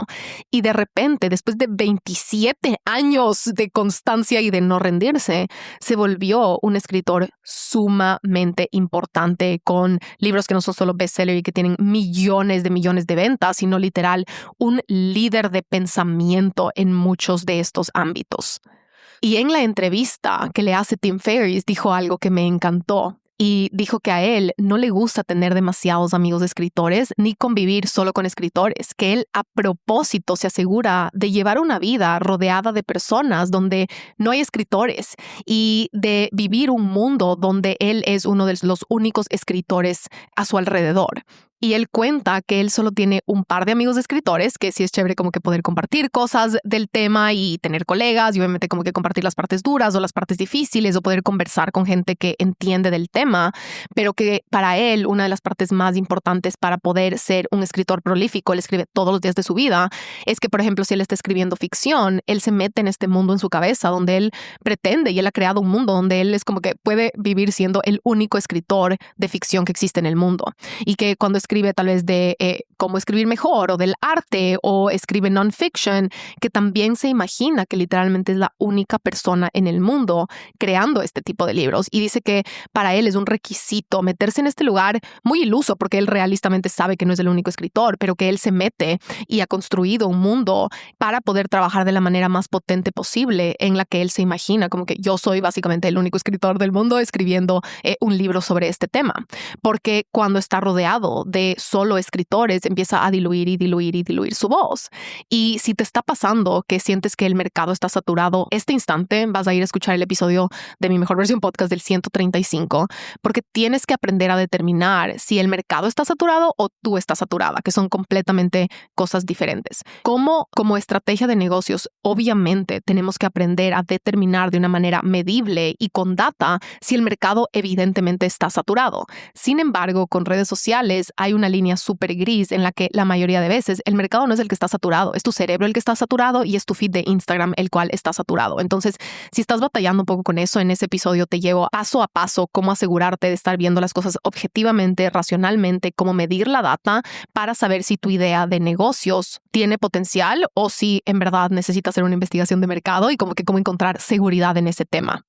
Y de repente, después de 27 años de constancia y de no rendirse, se volvió un escritor sumamente importante con libros que no son solo bestseller y que tienen millones de ventas, sino literal un líder de pensamiento en muchos de estos ámbitos. Y en la entrevista que le hace Tim Ferriss dijo algo que me encantó. Y dijo que a él no le gusta tener demasiados amigos escritores ni convivir solo con escritores, que él a propósito se asegura de llevar una vida rodeada de personas donde no hay escritores y de vivir un mundo donde él es uno de los únicos escritores a su alrededor. Y él cuenta que él solo tiene un par de amigos escritores, que sí es chévere como que poder compartir cosas del tema y tener colegas y obviamente como que compartir las partes duras o las partes difíciles o poder conversar con gente que entiende del tema, pero que para él una de las partes más importantes para poder ser un escritor prolífico, él escribe todos los días de su vida, es que por ejemplo si él está escribiendo ficción, él se mete en este mundo en su cabeza donde él pretende y él ha creado un mundo donde él es como que puede vivir siendo el único escritor de ficción que existe en el mundo y que cuando escribe tal vez de cómo escribir mejor o del arte o escribe non-fiction, que también se imagina que literalmente es la única persona en el mundo creando este tipo de libros. Y dice que para él es un requisito meterse en este lugar muy iluso porque él realistamente sabe que no es el único escritor, pero que él se mete y ha construido un mundo para poder trabajar de la manera más potente posible en la que él se imagina, como que yo soy básicamente el único escritor del mundo escribiendo un libro sobre este tema. Porque cuando está rodeado de solo escritores, empieza a diluir y diluir y diluir su voz. Y si te está pasando que sientes que el mercado está saturado, este instante vas a ir a escuchar el episodio de Mi Mejor Versión Podcast del 135, porque tienes que aprender a determinar si el mercado está saturado o tú estás saturada, que son completamente cosas diferentes. Como estrategia de negocios, obviamente tenemos que aprender a determinar de una manera medible y con data si el mercado evidentemente está saturado. Sin embargo, con redes sociales hay una línea súper gris en la que la mayoría de veces el mercado no es el que está saturado, es tu cerebro el que está saturado y es tu feed de Instagram el cual está saturado. Entonces, si estás batallando un poco con eso, en ese episodio te llevo paso a paso cómo asegurarte de estar viendo las cosas objetivamente, racionalmente, cómo medir la data para saber si tu idea de negocios tiene potencial o si en verdad necesitas hacer una investigación de mercado y como que cómo encontrar seguridad en ese tema.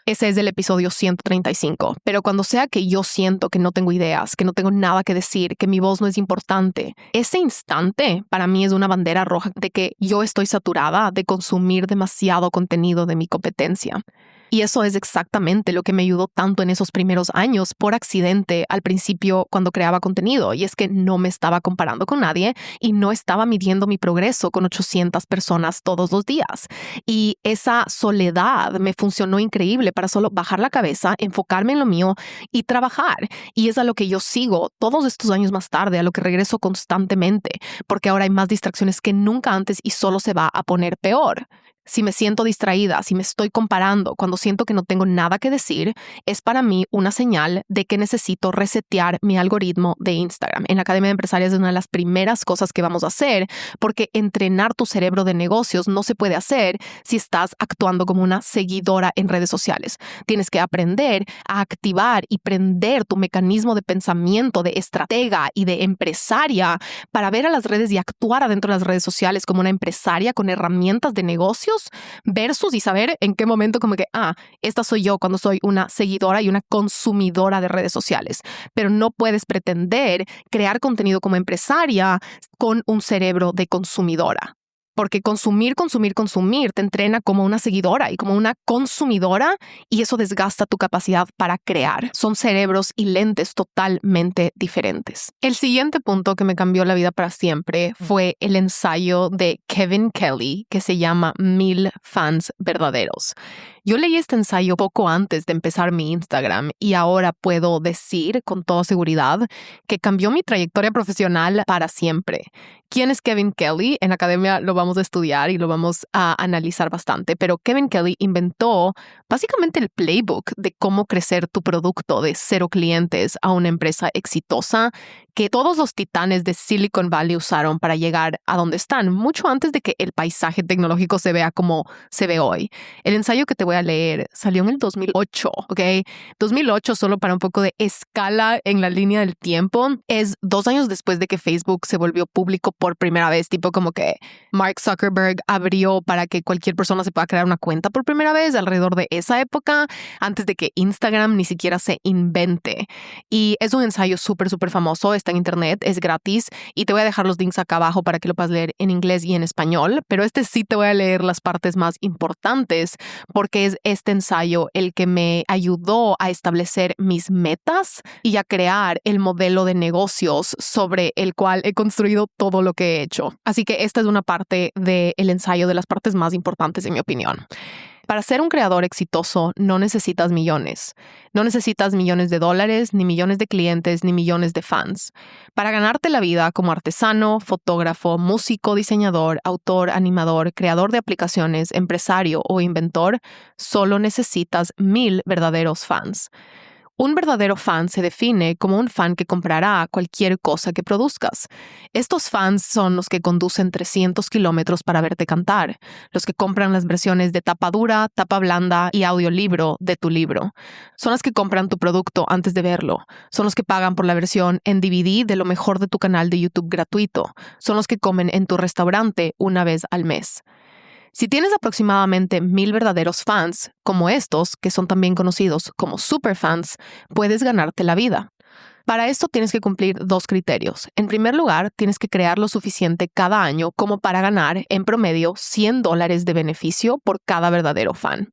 Ese es el episodio 135. Pero cuando sea que yo siento que no tengo ideas, que no tengo nada que decir, que mi voz no es importante, ese instante para mí es una bandera roja de que yo estoy saturada de consumir demasiado contenido de mi competencia. Y eso es exactamente lo que me ayudó tanto en esos primeros años por accidente al principio cuando creaba contenido. Y es que no me estaba comparando con nadie y no estaba midiendo mi progreso con 800 personas todos los días. Y esa soledad me funcionó increíble para solo bajar la cabeza, enfocarme en lo mío y trabajar. Y es a lo que yo sigo todos estos años más tarde, a lo que regreso constantemente, porque ahora hay más distracciones que nunca antes y solo se va a poner peor. si me siento distraída, si me estoy comparando, cuando siento que no tengo nada que decir, es para mí una señal de que necesito resetear mi algoritmo de Instagram. En la Academia de Empresarias es una de las primeras cosas que vamos a hacer, porque entrenar tu cerebro de negocios no se puede hacer si estás actuando como una seguidora en redes sociales. Tienes que aprender a activar y prender tu mecanismo de pensamiento de estratega y de empresaria para ver a las redes y actuar adentro de las redes sociales como una empresaria con herramientas de negocios versus y saber en qué momento como que, esta soy yo cuando soy una seguidora y una consumidora de redes sociales. Pero no puedes pretender crear contenido como empresaria con un cerebro de consumidora. Porque consumir te entrena como una seguidora y como una consumidora y eso desgasta tu capacidad para crear. Son cerebros y lentes totalmente diferentes. El siguiente punto que me cambió la vida para siempre fue el ensayo de Kevin Kelly que se llama 1000 fans verdaderos. Yo leí este ensayo poco antes de empezar mi Instagram y ahora puedo decir con toda seguridad que cambió mi trayectoria profesional para siempre. ¿Quién es Kevin Kelly? En Academia lo vamos a estudiar y lo vamos a analizar bastante, pero Kevin Kelly inventó básicamente el playbook de cómo crecer tu producto de 0 clientes a una empresa exitosa que todos los titanes de Silicon Valley usaron para llegar a donde están, mucho antes de que el paisaje tecnológico se vea como se ve hoy. El ensayo que te voy a leer salió en el 2008, ¿ok? 2008, solo para un poco de escala en la línea del tiempo, es 2 años después de que Facebook se volvió público por primera vez, tipo como que Mark Zuckerberg abrió para que cualquier persona se pueda crear una cuenta por primera vez alrededor de esa época, antes de que Instagram ni siquiera se invente. Y es un ensayo súper famoso, está en internet, es gratis y te voy a dejar los links acá abajo para que lo puedas leer en inglés y en español, pero sí te voy a leer las partes más importantes porque es este ensayo el que me ayudó a establecer mis metas y a crear el modelo de negocios sobre el cual he construido todo lo que he hecho. Así que esta es una parte del ensayo de las partes más importantes en mi opinión. Para ser un creador exitoso no necesitas millones. No necesitas millones de dólares, ni millones de clientes, ni millones de fans. Para ganarte la vida como artesano, fotógrafo, músico, diseñador, autor, animador, creador de aplicaciones, empresario o inventor, solo necesitas 1000 verdaderos fans. Un verdadero fan se define como un fan que comprará cualquier cosa que produzcas. Estos fans son los que conducen 300 kilómetros para verte cantar, los que compran las versiones de tapa dura, tapa blanda y audiolibro de tu libro. Son los que compran tu producto antes de verlo. Son los que pagan por la versión en DVD de lo mejor de tu canal de YouTube gratuito. Son los que comen en tu restaurante una vez al mes. Si tienes aproximadamente 1000 verdaderos fans, como estos, que son también conocidos como superfans, puedes ganarte la vida. Para esto tienes que cumplir 2 criterios. En primer lugar, tienes que crear lo suficiente cada año como para ganar, en promedio, $100 de beneficio por cada verdadero fan.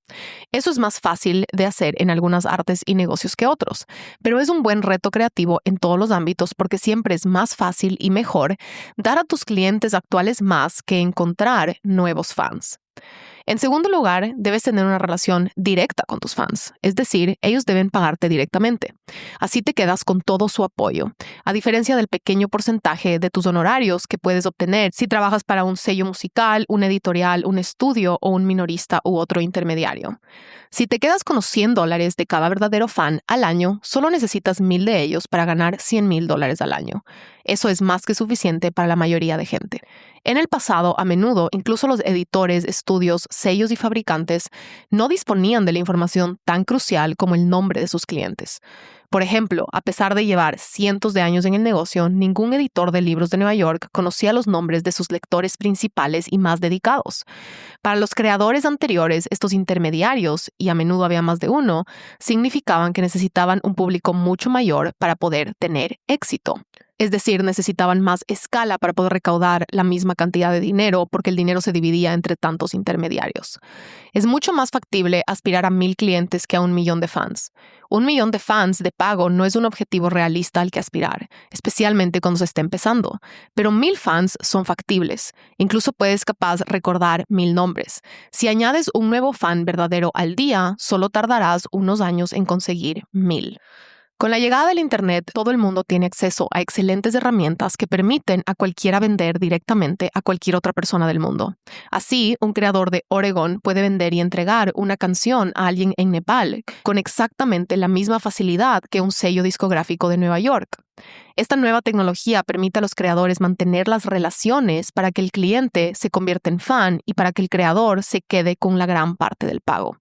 Eso es más fácil de hacer en algunas artes y negocios que otros, pero es un buen reto creativo en todos los ámbitos porque siempre es más fácil y mejor dar a tus clientes actuales más que encontrar nuevos fans. En segundo lugar, debes tener una relación directa con tus fans, es decir, ellos deben pagarte directamente. Así te quedas con todo su apoyo, a diferencia del pequeño porcentaje de tus honorarios que puedes obtener si trabajas para un sello musical, un editorial, un estudio o un minorista u otro intermediario. Si te quedas con los $100 de cada verdadero fan al año, solo necesitas 1000 de ellos para ganar $100,000 al año. Eso es más que suficiente para la mayoría de gente. En el pasado, a menudo, incluso los editores, estudios, sellos y fabricantes no disponían de la información tan crucial como el nombre de sus clientes. Por ejemplo, a pesar de llevar cientos de años en el negocio, ningún editor de libros de Nueva York conocía los nombres de sus lectores principales y más dedicados. Para los creadores anteriores, estos intermediarios, y a menudo había más de uno, significaban que necesitaban un público mucho mayor para poder tener éxito. Es decir, necesitaban más escala para poder recaudar la misma cantidad de dinero porque el dinero se dividía entre tantos intermediarios. Es mucho más factible aspirar a 1000 clientes que a 1,000,000 de fans. 1,000,000 de fans de pago no es un objetivo realista al que aspirar, especialmente cuando se está empezando, pero 1000 fans son factibles. Incluso puedes capaz recordar 1000 nombres. Si añades un nuevo fan verdadero al día, solo tardarás unos años en conseguir 1000. Con la llegada del Internet, todo el mundo tiene acceso a excelentes herramientas que permiten a cualquiera vender directamente a cualquier otra persona del mundo. Así, un creador de Oregón puede vender y entregar una canción a alguien en Nepal con exactamente la misma facilidad que un sello discográfico de Nueva York. Esta nueva tecnología permite a los creadores mantener las relaciones para que el cliente se convierta en fan y para que el creador se quede con la gran parte del pago.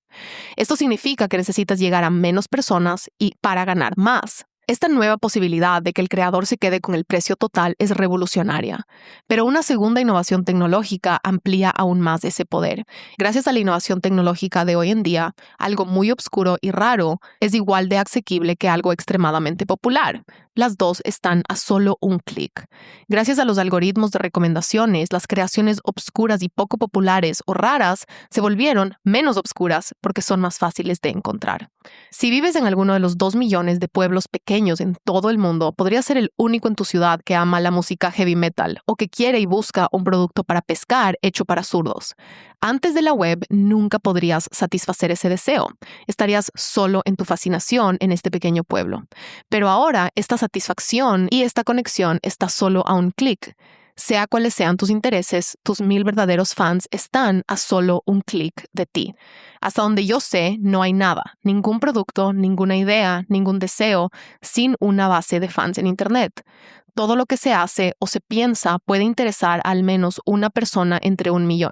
Esto significa que necesitas llegar a menos personas y para ganar más. Esta nueva posibilidad de que el creador se quede con el precio total es revolucionaria, pero una segunda innovación tecnológica amplía aún más ese poder. Gracias a la innovación tecnológica de hoy en día, algo muy obscuro y raro es igual de asequible que algo extremadamente popular. Las dos están a solo un clic. Gracias a los algoritmos de recomendaciones, las creaciones obscuras y poco populares o raras se volvieron menos obscuras porque son más fáciles de encontrar. Si vives en alguno de los 2 millones de pueblos pequeños en todo el mundo, podrías ser el único en tu ciudad que ama la música heavy metal o que quiere y busca un producto para pescar hecho para zurdos. Antes de la web, nunca podrías satisfacer ese deseo. Estarías solo en tu fascinación en este pequeño pueblo. Pero ahora, esta satisfacción y esta conexión está solo a un clic. Sea cuales sean tus intereses, tus 1000 verdaderos fans están a solo un clic de ti. Hasta donde yo sé, no hay nada, ningún producto, ninguna idea, ningún deseo, sin una base de fans en Internet. Todo lo que se hace o se piensa puede interesar a al menos una persona entre 1 millón.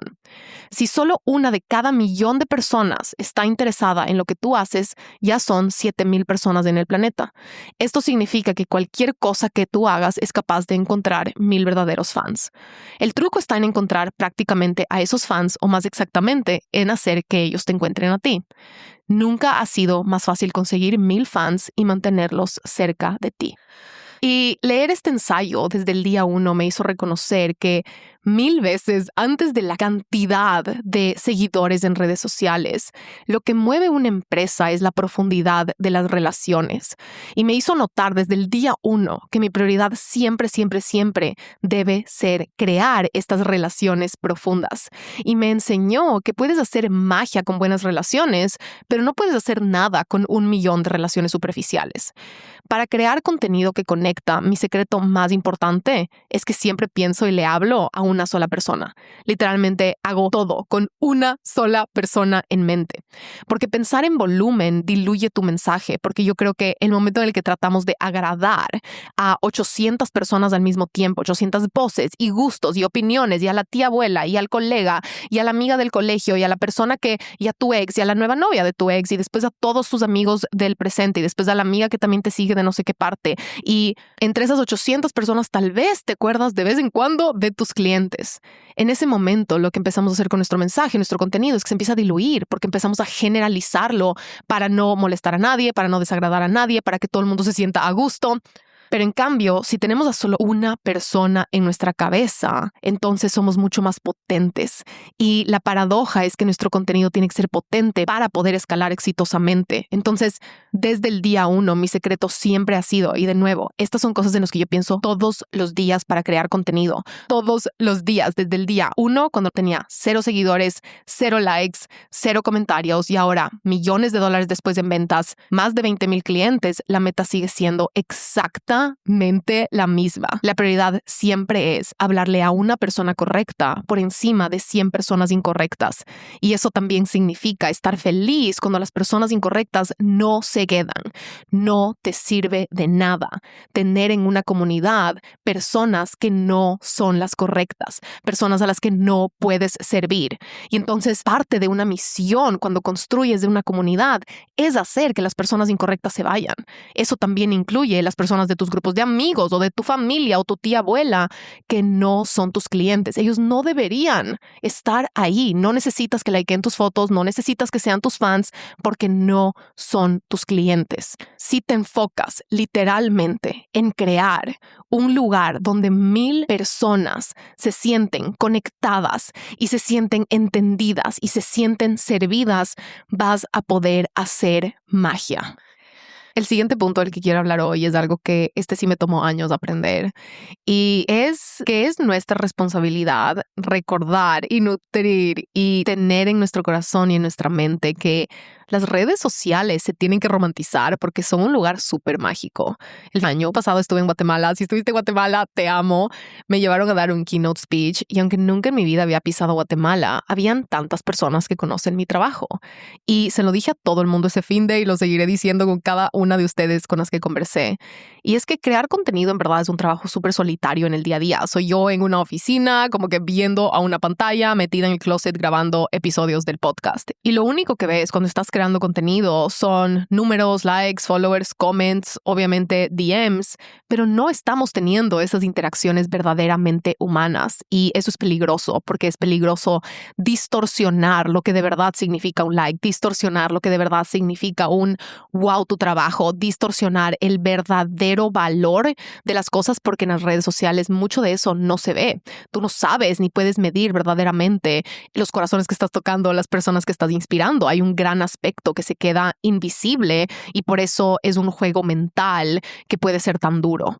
Si solo una de cada millón de personas está interesada en lo que tú haces, ya son 7,000 personas en el planeta. Esto significa que cualquier cosa que tú hagas es capaz de encontrar 1000 verdaderos fans. El truco está en encontrar prácticamente a esos fans, o más exactamente, en hacer que ellos te encuentren a ti. Nunca ha sido más fácil conseguir 1000 fans y mantenerlos cerca de ti. Y leer este ensayo desde el día 1 me hizo reconocer que 1000 veces antes de la cantidad de seguidores en redes sociales, lo que mueve una empresa es la profundidad de las relaciones. Y me hizo notar desde el día 1 que mi prioridad siempre debe ser crear estas relaciones profundas. Y me enseñó que puedes hacer magia con buenas relaciones, pero no puedes hacer nada con 1 millón de relaciones superficiales. Para crear contenido que conecta, mi secreto más importante es que siempre pienso y le hablo a una sola persona. Literalmente hago todo con una sola persona en mente. Porque pensar en volumen diluye tu mensaje, porque yo creo que el momento en el que tratamos de agradar a 800 personas al mismo tiempo, 800 voces y gustos y opiniones, y a la tía abuela, y al colega, y a la amiga del colegio, y a la persona y a tu ex, y a la nueva novia de tu ex, y después a todos tus amigos del presente, y después a la amiga que también te sigue de no sé qué parte. Y entre esas 800 personas tal vez te acuerdas de vez en cuando de tus clientes. En ese momento lo que empezamos a hacer con nuestro mensaje, nuestro contenido, es que se empieza a diluir porque empezamos a generalizarlo para no molestar a nadie, para no desagradar a nadie, para que todo el mundo se sienta a gusto. Pero en cambio, si tenemos a solo una persona en nuestra cabeza, entonces somos mucho más potentes. Y la paradoja es que nuestro contenido tiene que ser potente para poder escalar exitosamente. Entonces, desde el día 1, mi secreto siempre ha sido, y de nuevo, estas son cosas en las que yo pienso todos los días para crear contenido. Todos los días, desde el día 1, cuando tenía 0 seguidores, 0 likes, 0 comentarios, y ahora millones de dólares después en ventas, más de 20,000 clientes, la meta sigue siendo exactamente la misma. La prioridad siempre es hablarle a una persona correcta por encima de 100 personas incorrectas. Y eso también significa estar feliz cuando las personas incorrectas no se quedan. No te sirve de nada tener en una comunidad personas que no son las correctas, personas a las que no puedes servir. Y entonces parte de una misión cuando construyes de una comunidad es hacer que las personas incorrectas se vayan. Eso también incluye las personas de tus grupos de amigos o de tu familia o tu tía abuela que no son tus clientes. Ellos no deberían estar ahí. No necesitas que likeen tus fotos, no necesitas que sean tus fans porque no son tus clientes. Si te enfocas literalmente en crear un lugar donde 1000 personas se sienten conectadas y se sienten entendidas y se sienten servidas, vas a poder hacer magia. El siguiente punto del que quiero hablar hoy es algo que sí me tomó años aprender, y es que es nuestra responsabilidad recordar y nutrir y tener en nuestro corazón y en nuestra mente que Las redes sociales se tienen que romantizar porque son un lugar súper mágico. El año pasado estuve en Guatemala. Si estuviste en Guatemala, te amo. Me llevaron a dar un keynote speech y aunque nunca en mi vida había pisado Guatemala, habían tantas personas que conocen mi trabajo. Y se lo dije a todo el mundo ese finde y lo seguiré diciendo con cada una de ustedes con las que conversé. Y es que crear contenido en verdad es un trabajo súper solitario en el día a día. Soy yo en una oficina, como que viendo a una pantalla, metida en el closet grabando episodios del podcast. Y lo único que ves cuando estás creando contenido son números, likes, followers, comments, obviamente DMs, pero no estamos teniendo esas interacciones verdaderamente humanas. Y eso es peligroso porque es peligroso distorsionar lo que de verdad significa un like, distorsionar lo que de verdad significa un wow, tu trabajo, distorsionar el verdadero valor de las cosas porque en las redes sociales mucho de eso no se ve. Tú no sabes ni puedes medir verdaderamente los corazones que estás tocando, las personas que estás inspirando. Hay un gran aspecto que se queda invisible y por eso es un juego mental que puede ser tan duro.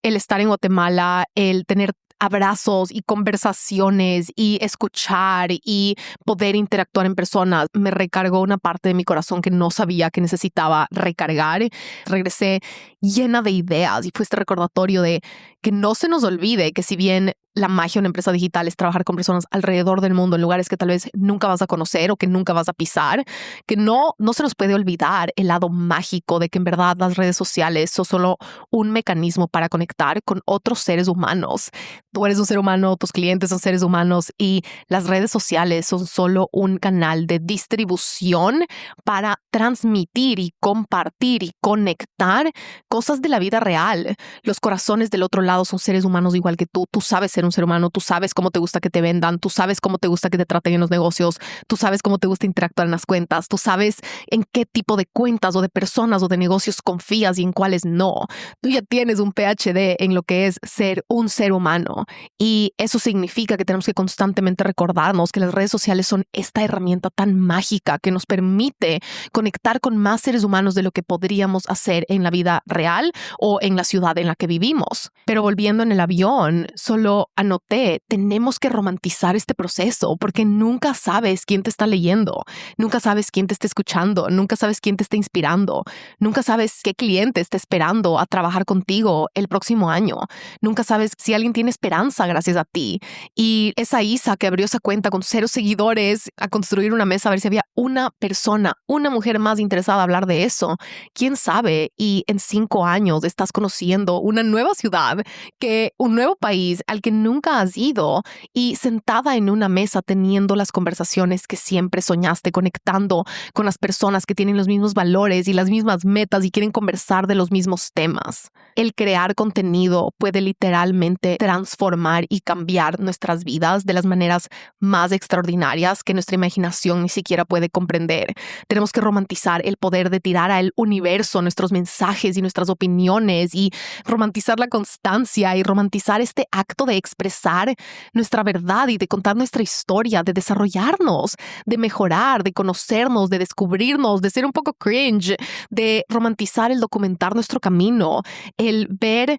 El estar en Guatemala, el tener abrazos y conversaciones y escuchar y poder interactuar en persona me recargó una parte de mi corazón que no sabía que necesitaba recargar. Regresé llena de ideas y fue este recordatorio de que no se nos olvide que si bien la magia de una empresa digital es trabajar con personas alrededor del mundo en lugares que tal vez nunca vas a conocer o que nunca vas a pisar, que no se nos puede olvidar el lado mágico de que en verdad las redes sociales son solo un mecanismo para conectar con otros seres humanos. Tú eres un ser humano, tus clientes son seres humanos y las redes sociales son solo un canal de distribución para transmitir y compartir y conectar cosas de la vida real. Los corazones del otro lado son seres humanos igual que tú. Tú sabes ser un ser humano, tú sabes cómo te gusta que te vendan, tú sabes cómo te gusta que te traten en los negocios, tú sabes cómo te gusta interactuar en las cuentas, tú sabes en qué tipo de cuentas o de personas o de negocios confías y en cuáles no. Tú ya tienes un PhD en lo que es ser un ser humano y eso significa que tenemos que constantemente recordarnos que las redes sociales son esta herramienta tan mágica que nos permite conectar con más seres humanos de lo que podríamos hacer en la vida real o en la ciudad en la que vivimos. Pero volviendo en el avión, solo anoté, tenemos que romantizar este proceso porque nunca sabes quién te está leyendo, nunca sabes quién te está escuchando, nunca sabes quién te está inspirando, nunca sabes qué cliente está esperando a trabajar contigo el próximo año, nunca sabes si alguien tiene esperanza gracias a ti. Y esa Isa que abrió esa cuenta con 0 seguidores a construir una mesa a ver si había una persona, una mujer más interesada a hablar de eso, quién sabe, y en 5 años estás conociendo una nueva ciudad, un nuevo país al que nunca has ido y sentada en una mesa teniendo las conversaciones que siempre soñaste, conectando con las personas que tienen los mismos valores y las mismas metas y quieren conversar de los mismos temas. El crear contenido puede literalmente transformar y cambiar nuestras vidas de las maneras más extraordinarias que nuestra imaginación ni siquiera puede comprender. Tenemos que romantizar el poder de tirar al universo nuestros mensajes y nuestras opiniones y romantizar la constancia y romantizar este acto de expresar nuestra verdad y de contar nuestra historia, de desarrollarnos, de mejorar, de conocernos, de descubrirnos, de ser un poco cringe, de romantizar el documentar nuestro camino, el ver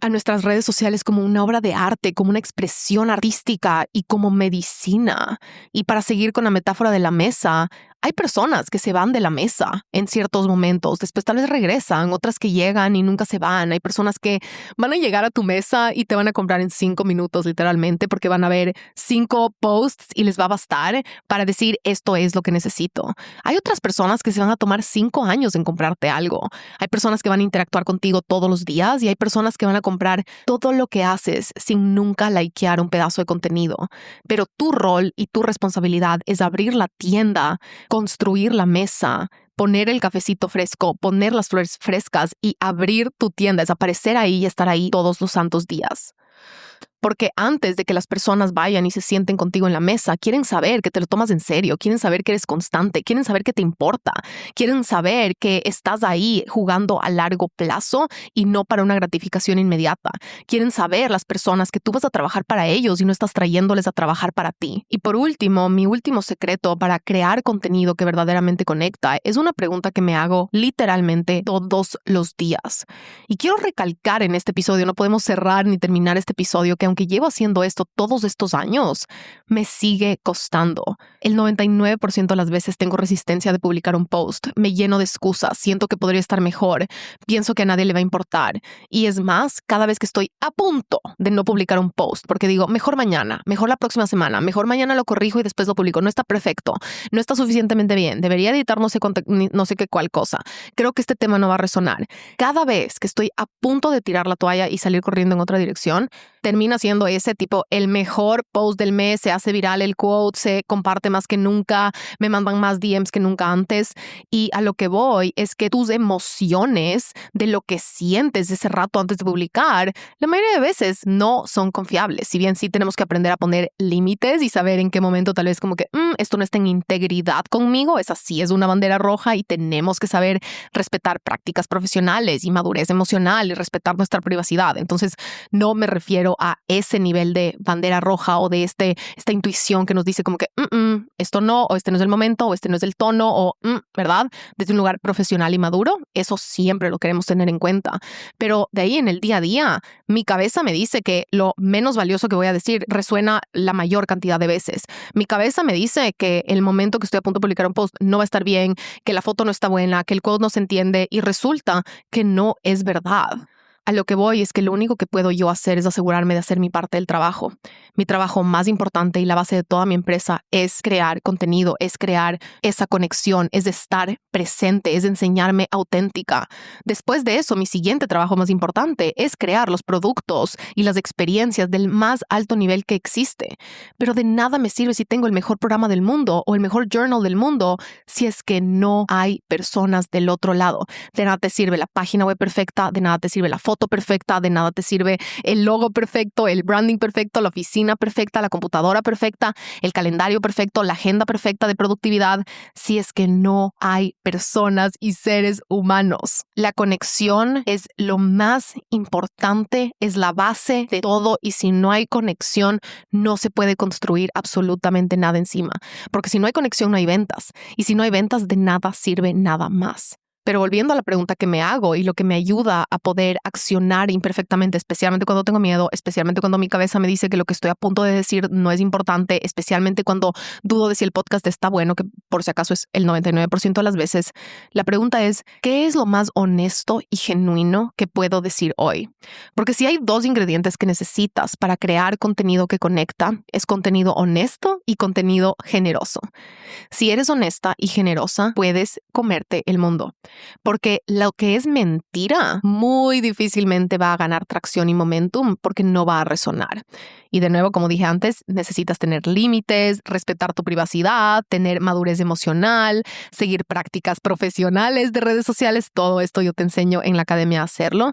a nuestras redes sociales como una obra de arte, como una expresión artística y como medicina. Y para seguir con la metáfora de la mesa, hay personas que se van de la mesa en ciertos momentos, después tal vez regresan, otras que llegan y nunca se van. Hay personas que van a llegar a tu mesa y te van a comprar en 5 minutos literalmente porque van a ver 5 posts y les va a bastar para decir esto es lo que necesito. Hay otras personas que se van a tomar 5 años en comprarte algo. Hay personas que van a interactuar contigo todos los días y hay personas que van a comprar todo lo que haces sin nunca likear un pedazo de contenido. Pero tu rol y tu responsabilidad es abrir la tienda, construir la mesa, poner el cafecito fresco, poner las flores frescas y abrir tu tienda, es aparecer ahí y estar ahí todos los santos días. Porque antes de que las personas vayan y se sienten contigo en la mesa, quieren saber que te lo tomas en serio, quieren saber que eres constante, quieren saber que te importa, quieren saber que estás ahí jugando a largo plazo y no para una gratificación inmediata. Quieren saber las personas que tú vas a trabajar para ellos y no estás trayéndoles a trabajar para ti. Y por último, mi último secreto para crear contenido que verdaderamente conecta es una pregunta que me hago literalmente todos los días. Y quiero recalcar en este episodio, no podemos cerrar ni terminar este episodio, que aunque aunque llevo haciendo esto todos estos años, me sigue costando. El 99% de las veces tengo resistencia de publicar un post, me lleno de excusas, siento que podría estar mejor, pienso que a nadie le va a importar. Y es más, cada vez que estoy a punto de no publicar un post, porque digo, mejor mañana, mejor la próxima semana, mejor mañana lo corrijo y después lo publico, no está perfecto, no está suficientemente bien, debería editar no sé qué cuál cosa, creo que este tema no va a resonar. Cada vez que estoy a punto de tirar la toalla y salir corriendo en otra dirección, termina siendo ese tipo, el mejor post del mes, se hace viral el quote, se comparte más que nunca, me mandan más DMs que nunca antes. Y a lo que voy es que tus emociones de lo que sientes ese rato antes de publicar, la mayoría de veces no son confiables. Si bien sí tenemos que aprender a poner límites y saber en qué momento tal vez como que esto no está en integridad conmigo, esa sí es una bandera roja y tenemos que saber respetar prácticas profesionales y madurez emocional y respetar nuestra privacidad. Entonces no me refiero a ese nivel de bandera roja o de esta intuición que nos dice como que esto no, o este no es el momento, o este no es el tono, o ¿verdad? Desde un lugar profesional y maduro, eso siempre lo queremos tener en cuenta. Pero de ahí en el día a día, mi cabeza me dice que lo menos valioso que voy a decir resuena la mayor cantidad de veces. Mi cabeza me dice que el momento que estoy a punto de publicar un post no va a estar bien, que la foto no está buena, que el quote no se entiende y resulta que no es verdad. A lo que voy es que lo único que puedo yo hacer es asegurarme de hacer mi parte del trabajo. Mi trabajo más importante y la base de toda mi empresa es crear contenido, es crear esa conexión, es de estar presente, es de enseñarme auténtica. Después de eso, mi siguiente trabajo más importante es crear los productos y las experiencias del más alto nivel que existe. Pero de nada me sirve si tengo el mejor programa del mundo o el mejor journal del mundo si es que no hay personas del otro lado. De nada te sirve la página web perfecta, de nada te sirve la foto perfecta, de nada te sirve el logo perfecto, el branding perfecto, la oficina perfecta, la computadora perfecta, el calendario perfecto, la agenda perfecta de productividad, si es que no hay personas y seres humanos. La conexión es lo más importante, es la base de todo y si no hay conexión no se puede construir absolutamente nada encima, porque si no hay conexión no hay ventas y si no hay ventas de nada sirve nada más. Pero volviendo a la pregunta que me hago y lo que me ayuda a poder accionar imperfectamente, especialmente cuando tengo miedo, especialmente cuando mi cabeza me dice que lo que estoy a punto de decir no es importante, especialmente cuando dudo de si el podcast está bueno, que por si acaso es el 99% de las veces, la pregunta es, ¿qué es lo más honesto y genuino que puedo decir hoy? Porque si hay dos ingredientes que necesitas para crear contenido que conecta, es contenido honesto y contenido generoso. Si eres honesta y generosa, puedes comerte el mundo. Porque lo que es mentira muy difícilmente va a ganar tracción y momentum porque no va a resonar. Y de nuevo, como dije antes, necesitas tener límites, respetar tu privacidad, tener madurez emocional, seguir prácticas profesionales de redes sociales. Todo esto yo te enseño en la academia a hacerlo.